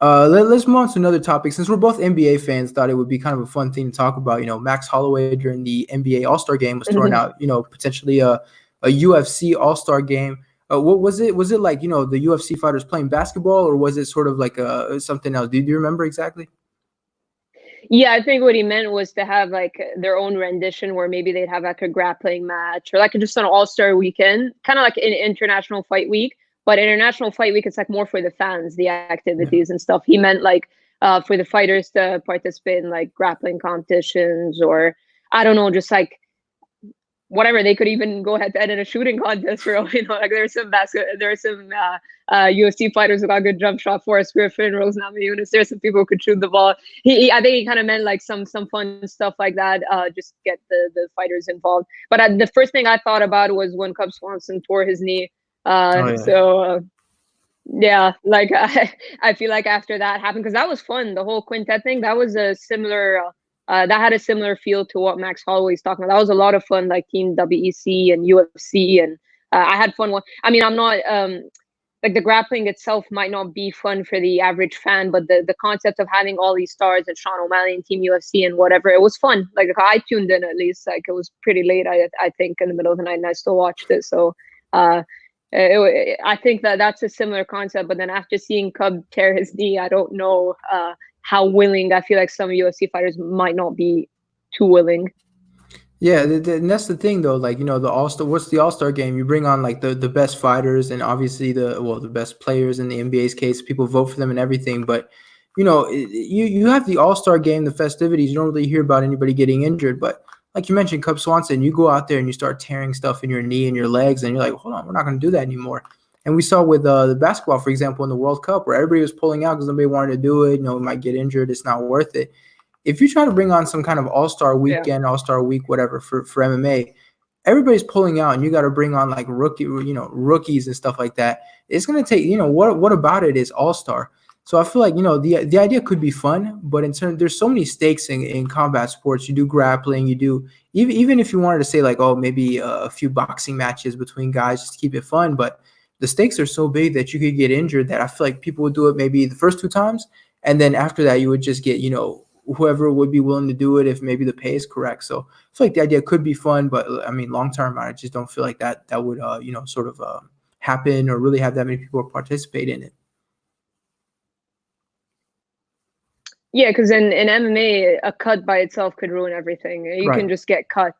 Let's move on to another topic. Since we're both NBA fans, thought it would be kind of a fun thing to talk about. Max Holloway during the NBA All-Star game was throwing out, potentially a UFC All-Star game. What was it? Was it like, the UFC fighters playing basketball, or was it sort of like something else? Do you remember exactly? Yeah, I think what he meant was to have like their own rendition, where maybe they'd have like a grappling match, or like just an All-Star weekend, kind of like an International Fight Week. But International Fight Week, it's like more for the fans, the activities and stuff. He meant like for the fighters to participate in like grappling competitions, or I don't know, just like whatever. They could even go head to head in a shooting contest, or like there's some UFC fighters who got good jump shot. Forrest Griffin, Rose Namajunas. There's some people who could shoot the ball. I think he kind of meant like some fun stuff like that. Just get the fighters involved. But the first thing I thought about was when Cub Swanson tore his knee. Yeah, like I feel like after that happened, because that was fun, the whole quintet thing, that was a similar that had a similar feel to what Max Holloway's talking about. That was a lot of fun, like Team WEC and UFC, and I had fun. I mean, I'm not like the grappling itself might not be fun for the average fan, but the concept of having all these stars and Sean O'Malley and Team UFC and whatever, it was fun. Like I tuned in, at least, like it was pretty late, I think, in the middle of the night, and I still watched it. So I think that's a similar concept. But then after seeing Cub tear his knee, I don't know how willing. I feel like some UFC fighters might not be too willing. Yeah, and that's the thing, though. Like, the All-Star, what's the All-Star game? You bring on like the best fighters, and obviously the best players in the NBA's case. People vote for them and everything. But you have the All-Star game, the festivities. You don't really hear about anybody getting injured. But like you mentioned, Cub Swanson, you go out there and you start tearing stuff in your knee and your legs, and you're like, hold on, we're not going to do that anymore. And we saw with the basketball, for example, in the World Cup, where everybody was pulling out because nobody wanted to do it. We might get injured. It's not worth it. If you try to bring on some kind of All-Star weekend, All-Star week, whatever, for MMA, everybody's pulling out, and you got to bring on like rookies and stuff like that. It's going to take, what about it is All-Star. So I feel like, the idea could be fun, but there's so many stakes in combat sports. You do grappling, you do, even if you wanted to say like, oh, maybe a few boxing matches between guys just to keep it fun. But the stakes are so big that you could get injured, that I feel like people would do it maybe the first 2 times. And then after that, you would just get, whoever would be willing to do it if maybe the pay is correct. So I feel like the idea could be fun, but I mean, long term, I just don't feel like that would sort of happen or really have that many people participate in it. Yeah, because in MMA, a cut by itself could ruin everything. You can just get cut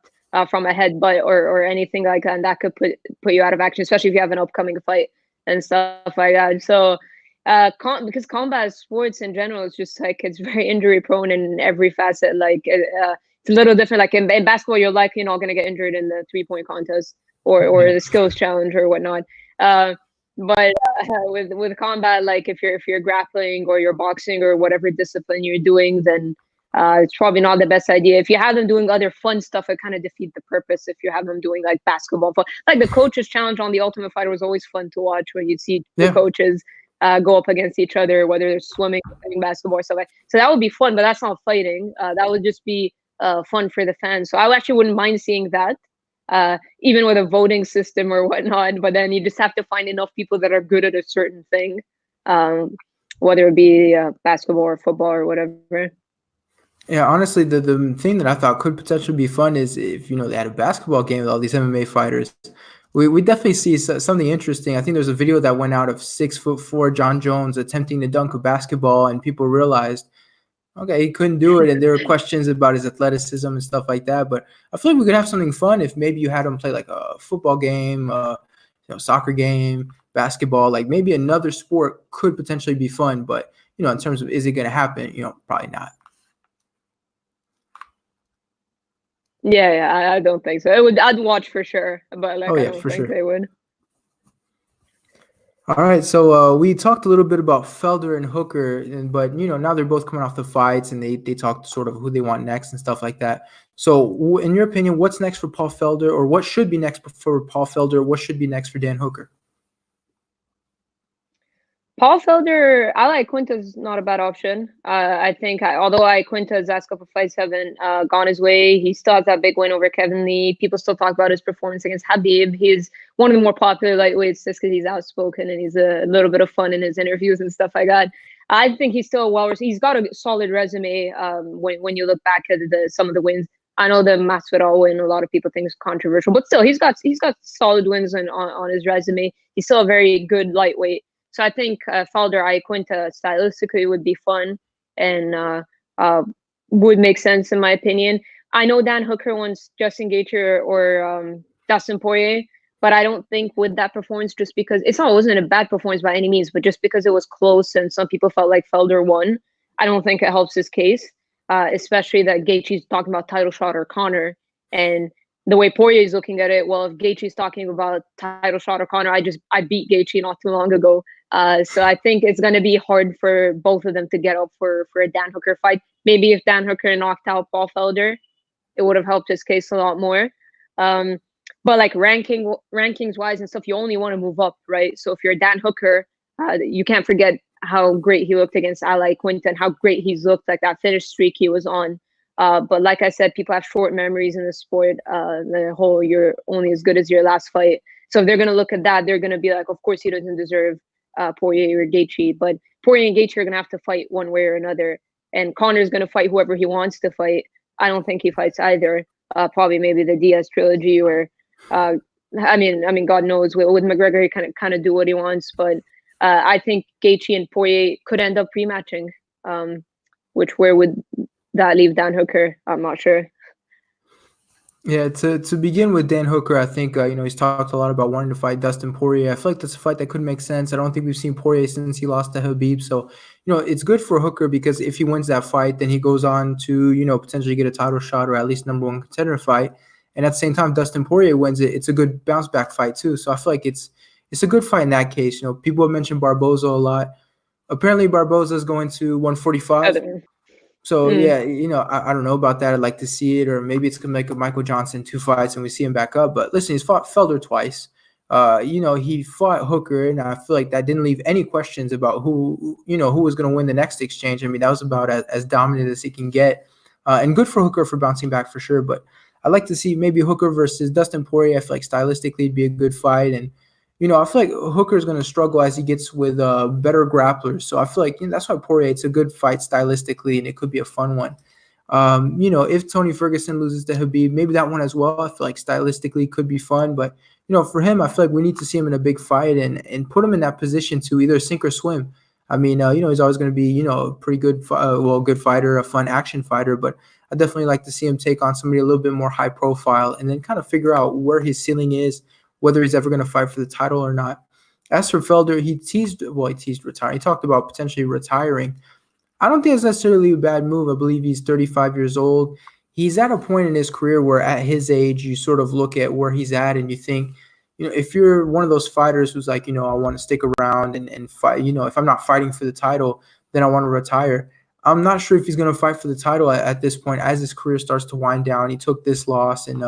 from a headbutt or anything like that, and that could put you out of action, especially if you have an upcoming fight and stuff like that. So, because combat sports in general is just like it's very injury prone in every facet. Like it's a little different. Like in basketball, you're likely not going to get injured in the 3-point contest or the skills challenge or whatnot. But with combat, like if you're grappling or you're boxing or whatever discipline you're doing, then it's probably not the best idea. If you have them doing other fun stuff, it kind of defeats the purpose. If you have them doing like basketball, like the coaches challenge on the Ultimate Fighter was always fun to watch when you see the coaches go up against each other, whether they're swimming, playing basketball, or stuff like. So that would be fun, but that's not fighting. That would just be fun for the fans. So I actually wouldn't mind seeing that. Even with a voting system or whatnot, but then you just have to find enough people that are good at a certain thing, whether it be basketball or football or whatever. Yeah, honestly, the thing that I thought could potentially be fun is if they had a basketball game with all these MMA fighters. We definitely see something interesting. I think there's a video that went out of 6'4" John Jones attempting to dunk a basketball, and people realized, okay, he couldn't do it, and there were questions about his athleticism and stuff like that. But I feel like we could have something fun if maybe you had him play like a football game, soccer game, basketball. Like maybe another sport could potentially be fun. But in terms of is it going to happen? Probably not. Yeah, I don't think so. I'd watch for sure, but like I don't think they would. All right, so we talked a little bit about Felder and Hooker, but now they're both coming off the fights, and they talked sort of who they want next and stuff like that. So, in your opinion, what's next for Paul Felder, or what should be next for Paul Felder? What should be next for Dan Hooker? Paul Felder, I like Quinta's not a bad option. I think, although Quinta's last couple of fights haven't gone his way, he still has that big win over Kevin Lee. People still talk about his performance against Khabib. He's one of the more popular lightweights just because he's outspoken and he's a little bit of fun in his interviews and stuff like that. I think he's still he's got a solid resume when you look back at some of the wins. I know the Masvidal win, a lot of people think is controversial, but still, he's got solid wins on his resume. He's still a very good lightweight. So I think Felder Quinta stylistically would be fun and would make sense in my opinion. I know Dan Hooker wants Justin Gaethje or Dustin Poirier, but I don't think with that performance, just because it wasn't a bad performance by any means, but just because it was close and some people felt like Felder won, I don't think it helps his case, especially that Gaethje's talking about title shot or Conor. And the way Poirier is looking at it, well, if Gaethje's talking about title shot or Conor, I beat Gaethje not too long ago. So I think it's going to be hard for both of them to get up for a Dan Hooker fight. Maybe if Dan Hooker knocked out Paul Felder, it would have helped his case a lot more. But like rankings wise and stuff, you only want to move up, right? So if you're Dan Hooker, you can't forget how great he looked against Ally Quinta and how great he's looked, like that finish streak he was on. But like I said, people have short memories in the sport. The whole you're only as good as your last fight. So if they're going to look at that, they're going to be like, of course he doesn't deserve Poirier or Gaethje, but Poirier and Gaethje are going to have to fight one way or another, and Conor's going to fight whoever he wants to fight. I don't think he fights either. Probably maybe the Diaz trilogy, or I mean, God knows with McGregor he kind of do what he wants, but I think Gaethje and Poirier could end up rematching. Where would that leave Dan Hooker? I'm not sure. Yeah, to begin with Dan Hooker, I think he's talked a lot about wanting to fight Dustin Poirier. I feel like that's a fight that could make sense. I don't think we've seen Poirier since he lost to Khabib, so it's good for Hooker because if he wins that fight, then he goes on to potentially get a title shot or at least number one contender fight. And at the same time, Dustin Poirier wins it. It's a good bounce back fight too. So I feel like it's a good fight in that case. People have mentioned Barboza a lot. Apparently, Barboza is going to 145. So yeah, I don't know about that. I'd like to see it, or maybe it's gonna make a Michael Johnson 2 fights and we see him back up. But listen, he's fought Felder twice. He fought Hooker, and I feel like that didn't leave any questions about who was gonna win the next exchange. I mean, that was about as dominant as he can get, and good for Hooker for bouncing back for sure. But I'd like to see maybe Hooker versus Dustin Poirier. I feel like stylistically it'd be a good fight, and I feel like Hooker is going to struggle as he gets with better grapplers. So I feel like that's why Poirier, it's a good fight stylistically, and it could be a fun one. If Tony Ferguson loses to Khabib, maybe that one as well. I feel like stylistically could be fun, but for him, I feel like we need to see him in a big fight and put him in that position to either sink or swim. I mean, he's always going to be, a pretty good, good fighter, a fun action fighter, but I definitely like to see him take on somebody a little bit more high profile and then kind of figure out where his ceiling is, whether he's ever going to fight for the title or not. As for Felder, he teased retiring. He talked about potentially retiring. I don't think it's necessarily a bad move. I believe he's 35 years old. He's at a point in his career where at his age, you sort of look at where he's at and you think, if you're one of those fighters who's like, I want to stick around and fight, if I'm not fighting for the title, then I want to retire. I'm not sure if he's going to fight for the title at this point as his career starts to wind down. He took this loss and,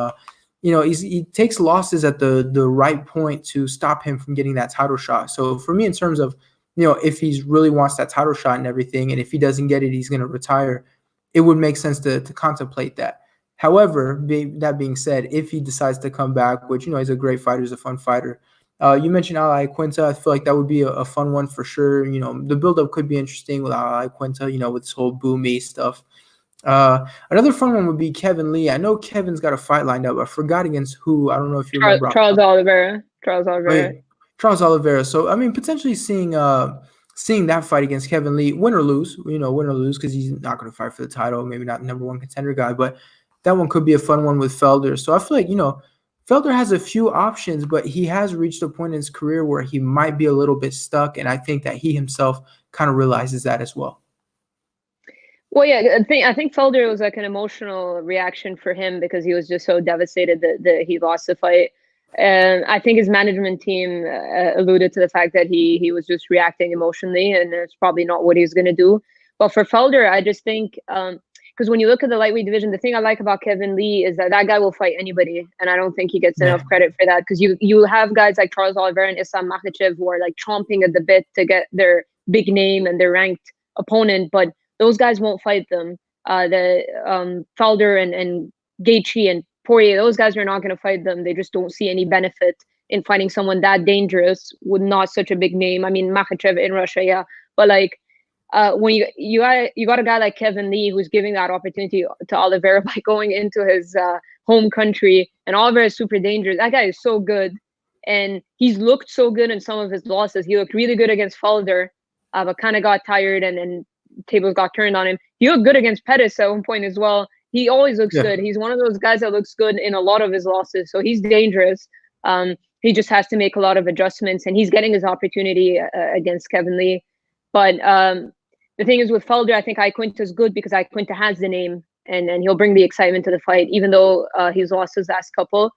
he takes losses at the right point to stop him from getting that title shot. So for me, in terms of, if he really wants that title shot and everything, and if he doesn't get it, he's going to retire, it would make sense to contemplate that. However, that being said, if he decides to come back, which, he's a great fighter, he's a fun fighter. You mentioned Ali Quinta. I feel like that would be a fun one for sure. The buildup could be interesting with Ali Quinta, with this whole boomy stuff. Another fun one would be Kevin Lee. I know Kevin's got a fight lined up. I forgot against who. I don't know if you remember. Charles Oliveira. Oh, yeah. Charles Oliveira. So, I mean, potentially seeing that fight against Kevin Lee, win or lose, because he's not going to fight for the title, maybe not the number one contender guy, but that one could be a fun one with Felder. So I feel like, Felder has a few options, but he has reached a point in his career where he might be a little bit stuck, and I think that he himself kind of realizes that as well. Well, yeah, I think Felder was like an emotional reaction for him because he was just so devastated that he lost the fight. And I think his management team alluded to the fact that he was just reacting emotionally, and it's probably not what he's going to do. But for Felder, I just think because when you look at the lightweight division, the thing I like about Kevin Lee is that guy will fight anybody, and I don't think he gets enough credit for that because you have guys like Charles Oliveira and Islam Makhachev who are like chomping at the bit to get their big name and their ranked opponent, but those guys won't fight them. Felder and Gaethje and Poirier, those guys are not going to fight them. They just don't see any benefit in fighting someone that dangerous with not such a big name. I mean, Makhachev in Russia, yeah, but like when you got a guy like Kevin Lee who's giving that opportunity to Oliveira by going into his home country, and Oliveira is super dangerous. That guy is so good, and he's looked so good in some of his losses. He looked really good against Felder, but kind of got tired and tables got turned on him. He looked good against Pettis at one point as well. He always looks good. He's one of those guys that looks good in a lot of his losses. So he's dangerous. He just has to make a lot of adjustments, and he's getting his opportunity against Kevin Lee. But the thing is with Felder, I think Iaquinta is good because Iaquinta has the name, and he'll bring the excitement to the fight, even though he's lost his last couple.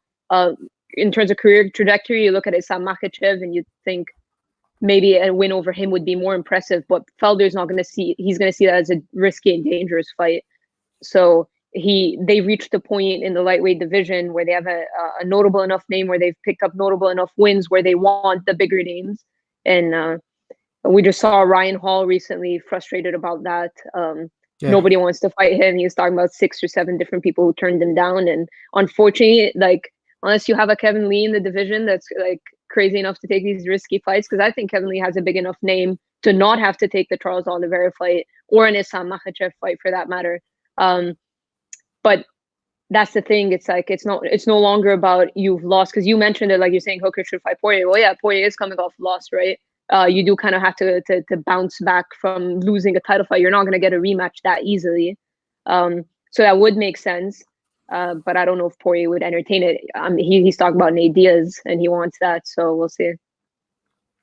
In terms of career trajectory, you look at Islam Makhachev and you think maybe a win over him would be more impressive, but Felder's not going to see, he's going to see that as a risky and dangerous fight. So they reached the point in the lightweight division where they have a notable enough name, where they've picked up notable enough wins where they want the bigger names. And we just saw Ryan Hall recently frustrated about that. Nobody wants to fight him. He was talking about 6 or 7 different people who turned him down. And unfortunately, like, unless you have a Kevin Lee in the division that's like crazy enough to take these risky fights, because I think Kevin Lee has a big enough name to not have to take the Charles Oliveira fight or an Islam Makhachev fight for that matter. But that's the thing. It's like it's no longer about you've lost, because you mentioned it, like you're saying Hooker should fight Poirier. Well, yeah, Poirier is coming off loss, right? You do kind of have to bounce back from losing a title fight. You're not going to get a rematch that easily. So that would make sense. But I don't know if Poirier would entertain it. He's talking about Nate Diaz, and he wants that. So we'll see.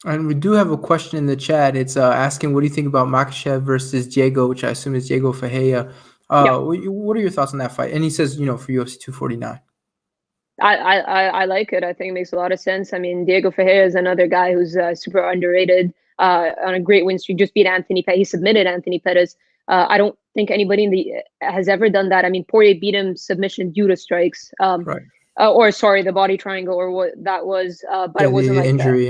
And we do have a question in the chat. It's asking, what do you think about Makhachev versus Diego, which I assume is Diego Ferreira. What are your thoughts on that fight? And he says, for UFC 249. I like it. I think it makes a lot of sense. I mean, Diego Ferreira is another guy who's super underrated, on a great win streak. Just beat Anthony Pettis. He submitted Anthony Pettis. I don't think anybody has ever done that. I mean, Poirier beat him submission due to strikes. Right. Or sorry, the body triangle, or what that was. But it wasn't like injury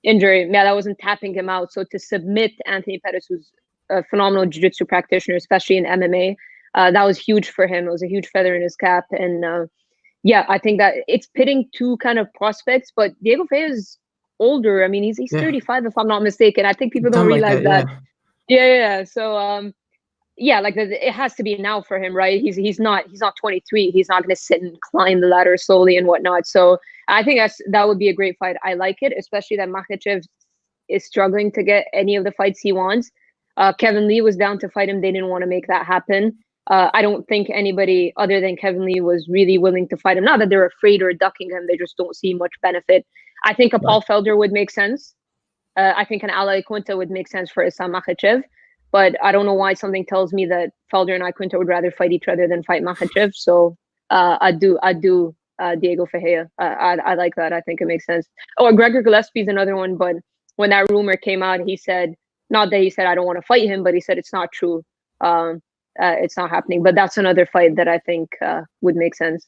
injury. Yeah, that wasn't tapping him out. So to submit Anthony Pettis, who's a phenomenal jiu-jitsu practitioner, especially in MMA, that was huge for him. It was a huge feather in his cap. And I think that it's pitting two kind of prospects, but Diego Ferreira is older. I mean, he's 35 if I'm not mistaken. I think people don't Something like realize that. that. Yeah. So yeah, like it has to be now for him, right? He's not 23. He's not going to sit and climb the ladder slowly and whatnot. So I think that would be a great fight. I like it, especially that Makhachev is struggling to get any of the fights he wants. Kevin Lee was down to fight him. They didn't want to make that happen. I don't think anybody other than Kevin Lee was really willing to fight him. Not that they're afraid or ducking him. They just don't see much benefit. I think a Paul Felder would make sense. I think an Ala Quinta would make sense for Islam Makhachev. But I don't know why something tells me that Felder and Quinta would rather fight each other than fight Makhachev. So I do Diego Ferreira. I like that. I think it makes sense. Oh, Gregor Gillespie is another one. But when that rumor came out, he said, not that he said I don't want to fight him, but he said it's not true. It's not happening. But that's another fight that I think would make sense.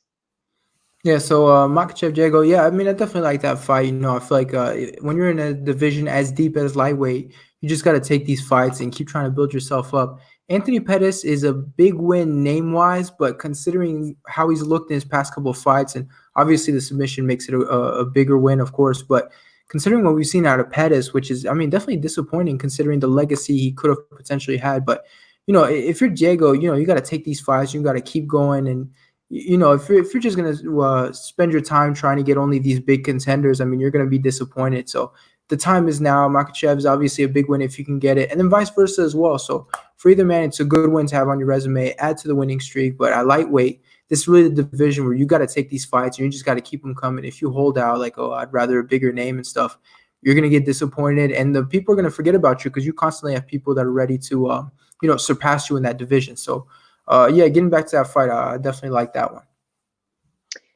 Yeah, so Makhachev Diego, yeah, I mean, I definitely like that fight. You know, I feel like when you're in a division as deep as lightweight, you just got to take these fights and keep trying to build yourself up. Anthony Pettis is a big win name-wise, but considering how he's looked in his past couple of fights, and obviously the submission makes it a bigger win, of course, but considering what we've seen out of Pettis, which is, I mean, definitely disappointing considering the legacy he could have potentially had. But, you know, if you're Diego, you know, you got to take these fights, you got to keep going, and you know, if you're just gonna spend your time trying to get only these big contenders, I mean, you're gonna be disappointed. So the time is now. Makhachev is obviously a big win if you can get it, and then vice versa as well. So for either man, it's a good win to have on your resume, add to the winning streak. But at lightweight, this is really the division where you got to take these fights, and you just got to keep them coming. If you hold out like, oh, I'd rather a bigger name and stuff, you're gonna get disappointed, and the people are gonna forget about you because you constantly have people that are ready to, you know, surpass you in that division. So. Yeah, getting back to that fight, I definitely like that one.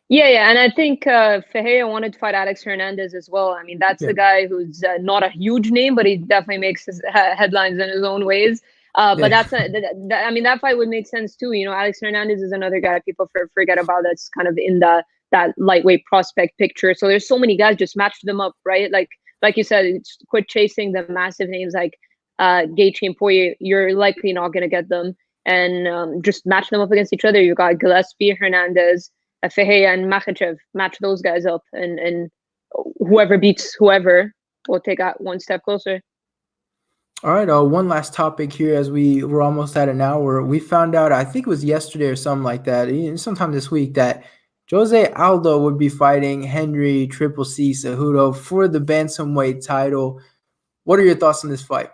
Yeah, and I think Ferreira wanted to fight Alex Hernandez as well. I mean, that's the guy who's not a huge name, but he definitely makes his headlines in his own ways. But I mean, that fight would make sense too. You know, Alex Hernandez is another guy people forget about that's kind of in that lightweight prospect picture. So there's so many guys, just match them up, right? Like you said, quit chasing the massive names like Gaethje and Poirier. You're likely not going to get them. And just match them up against each other. You got Gillespie, Hernandez, Ferreira, and Makhachev. Match those guys up, and whoever beats whoever will take out one step closer. All right, one last topic here as we're almost at an hour. We found out, I think it was yesterday or something like that, sometime this week, that Jose Aldo would be fighting Henry Triple C Cejudo for the bantamweight title. What are your thoughts on this fight?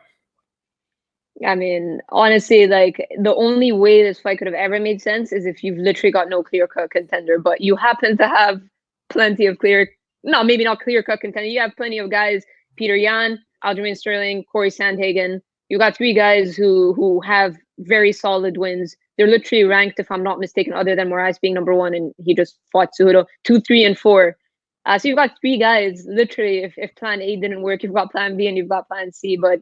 I mean, honestly, like the only way this fight could have ever made sense is if you've literally got no clear-cut contender, but you happen to have plenty of maybe not clear-cut contender. You have plenty of guys, Peter Yan, Aljamain Sterling, Corey Sandhagen. You got three guys who have very solid wins. They're literally ranked, if I'm not mistaken, other than Moraes being number one, and he just fought Cejudo, 2, 3, and 4. So you've got three guys, literally, if plan A didn't work, you've got plan B and you've got plan C. But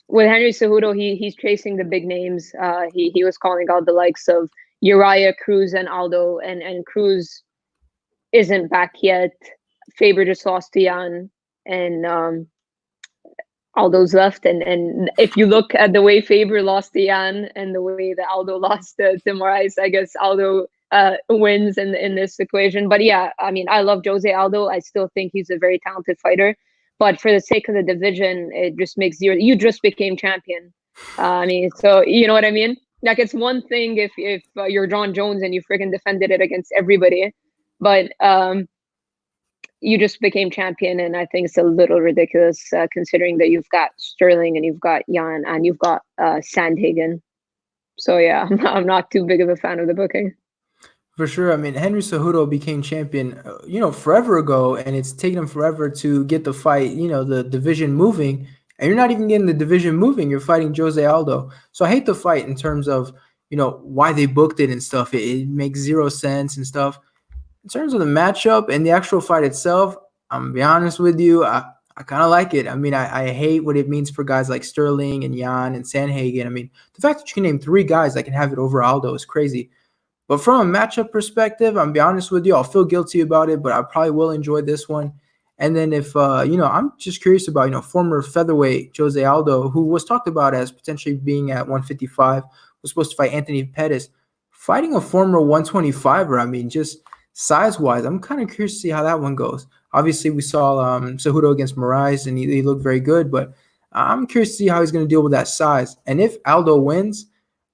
with Henry Cejudo, he's chasing the big names. He was calling out the likes of Uriah, Cruz, and Aldo, and Cruz isn't back yet. Faber just lost to Yan, and Aldo's left. And if you look at the way Faber lost to Yan and the way that Aldo lost to Moraes, I guess Aldo wins in this equation. But yeah, I mean, I love Jose Aldo. I still think he's a very talented fighter. But for the sake of the division, it just makes you just became champion. I mean, so you know what I mean? Like, it's one thing if you're John Jones and you freaking defended it against everybody, but you just became champion, and I think it's a little ridiculous considering that you've got Sterling and you've got Yan and you've got Sandhagen. So yeah, I'm not too big of a fan of the booking. For sure. I mean, Henry Cejudo became champion, forever ago, and it's taken him forever to get the fight, the division moving. And you're not even getting the division moving. You're fighting Jose Aldo. So I hate the fight in terms of, why they booked it and stuff. It makes zero sense and stuff. In terms of the matchup and the actual fight itself, I'm going to be honest with you, I kind of like it. I mean, I hate what it means for guys like Sterling and Yan and Sandhagen. I mean, the fact that you can name 3 guys that can have it over Aldo is crazy. But from a matchup perspective, I'm be honest with you, I'll feel guilty about it, but I probably will enjoy this one. And then if, I'm just curious about, former featherweight Jose Aldo, who was talked about as potentially being at 155, was supposed to fight Anthony Pettis, fighting a former 125er. I mean, just size-wise, I'm kind of curious to see how that one goes. Obviously, we saw Cejudo against Marquez, and he looked very good, but I'm curious to see how he's going to deal with that size. And if Aldo wins,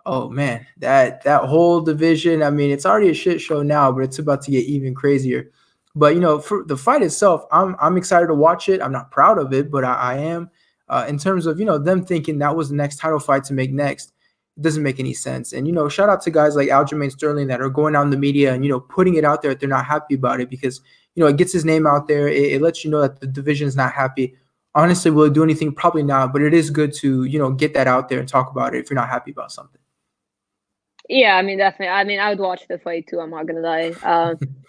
oh man, that whole division, I mean, it's already a shit show now, but it's about to get even crazier. But for the fight itself, I'm excited to watch it. I'm not proud of it, but I am. In terms of them thinking that was the next title fight to make next, it doesn't make any sense. And shout out to guys like Aljamain Sterling that are going out in the media and putting it out there that they're not happy about it, because it gets his name out there. It lets you know that the division is not happy. Honestly, will it do anything? Probably not, but it is good to get that out there and talk about it if you're not happy about something. Yeah, I mean, definitely. I mean, I would watch the fight too. I'm not gonna lie.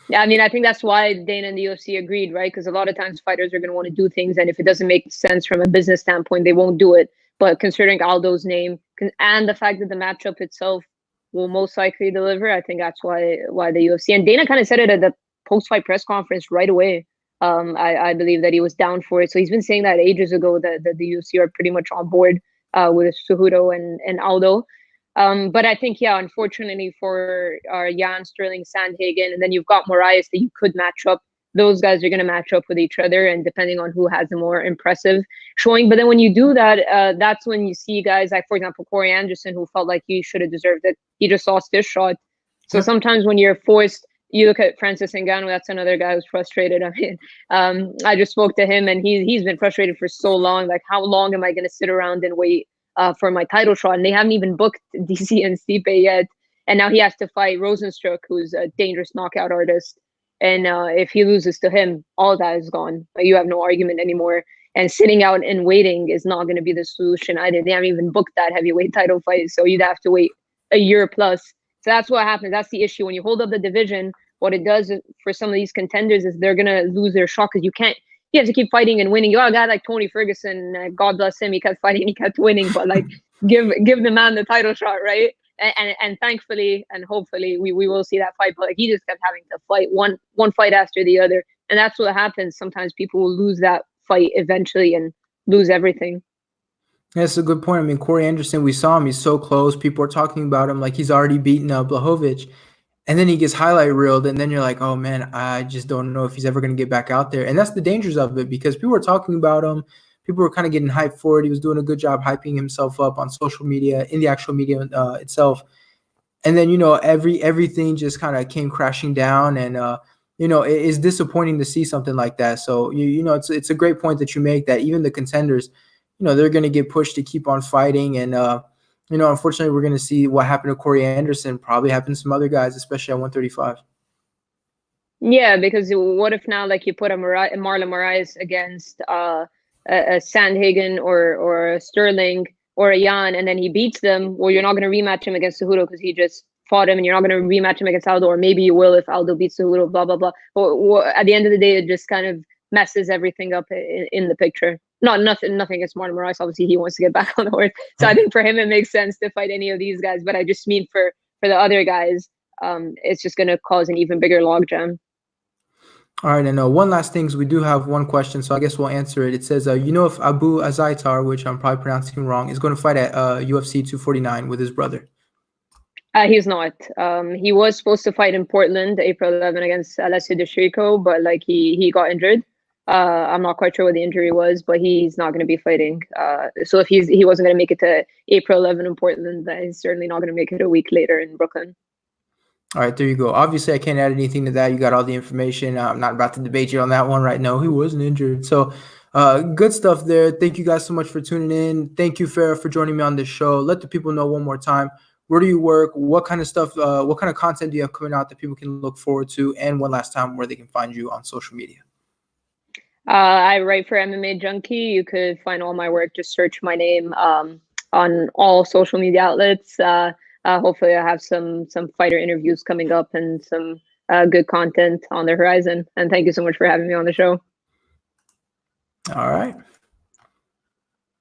Yeah, I mean, I think that's why Dana and the UFC agreed, right? Because a lot of times fighters are gonna want to do things, and if it doesn't make sense from a business standpoint, they won't do it. But considering Aldo's name and the fact that the matchup itself will most likely deliver, I think that's why the UFC and Dana kind of said it at the post-fight press conference right away. I believe that he was down for it. So he's been saying that ages ago that the UFC are pretty much on board with Cejudo and Aldo. But I think, yeah, unfortunately for Jan, Sterling, Sandhagen, and then you've got Moraes that you could match up. Those guys are going to match up with each other, and depending on who has the more impressive showing. But then when you do that, that's when you see guys like, for example, Corey Anderson, who felt like he should have deserved it. He just lost his shot. So sometimes when you're forced, you look at Francis Ngannou, that's another guy who's frustrated. I mean, I just spoke to him, and he's been frustrated for so long. Like, how long am I going to sit around and wait for my title shot? And they haven't even booked DC and Stipe yet. And now he has to fight Rosenstruck, who's a dangerous knockout artist. And if he loses to him, all that is gone. You have no argument anymore. And sitting out and waiting is not going to be the solution either. They haven't even booked that heavyweight title fight, so you'd have to wait a year plus. So that's what happens. That's the issue. When you hold up the division, what it does for some of these contenders is they're going to lose their shot, because you have to keep fighting and winning. You got a guy like Tony Ferguson, God bless him, he kept fighting, he kept winning, but like give the man the title shot, right? And thankfully and hopefully we will see that fight. But like, he just kept having to fight one fight after the other, and that's what happens. Sometimes people will lose that fight eventually and lose everything. That's a good point. I mean, Corey Anderson, we saw him; he's so close. People are talking about him like he's already beaten Blachowicz. And then he gets highlight reeled, and then you're like, oh, man, I just don't know if he's ever going to get back out there. And that's the dangers of it, because people were talking about him. People were kind of getting hyped for it. He was doing a good job hyping himself up on social media, in the actual media itself. And then, everything just kind of came crashing down. And, it is disappointing to see something like that. So, it's a great point that you make, that even the contenders, they're going to get pushed to keep on fighting. And, unfortunately, we're going to see what happened to Corey Anderson, probably happen to some other guys, especially at 135. Yeah, because what if now, like, you put a Marlon Moraes against a Sandhagen or a Sterling or a Jan, and then he beats them? Well, you're not going to rematch him against Cejudo because he just fought him, and you're not going to rematch him against Aldo, or maybe you will if Aldo beats Cejudo, blah, blah, blah. But at the end of the day, it just kind of messes everything up in the picture. Nothing against Marlon Moraes. Obviously, he wants to get back on the horse. So I think for him, it makes sense to fight any of these guys. But I just mean for the other guys, it's just going to cause an even bigger logjam. All right, and one last thing is we do have one question, so I guess we'll answer it. It says, if Abu Azaitar, which I'm probably pronouncing wrong, is going to fight at UFC 249 with his brother? He's not. He was supposed to fight in Portland, April 11 against Alessio De Chirico, but like he got injured. I'm not quite sure what the injury was, but he's not going to be fighting. So if he wasn't going to make it to April 11 in Portland, then he's certainly not going to make it a week later in Brooklyn. All right, there you go. Obviously, I can't add anything to that. You got all the information. I'm not about to debate you on that one right now. He wasn't injured. So good stuff there. Thank you guys so much for tuning in. Thank you, Farah, for joining me on this show. Let the people know one more time. Where do you work? What kind of stuff, what kind of content do you have coming out that people can look forward to? And one last time, where they can find you on social media. I write for MMA Junkie. You could find all my work. Just search my name on all social media outlets. Hopefully I have some fighter interviews coming up and some good content on the horizon. And thank you so much for having me on the show. All right.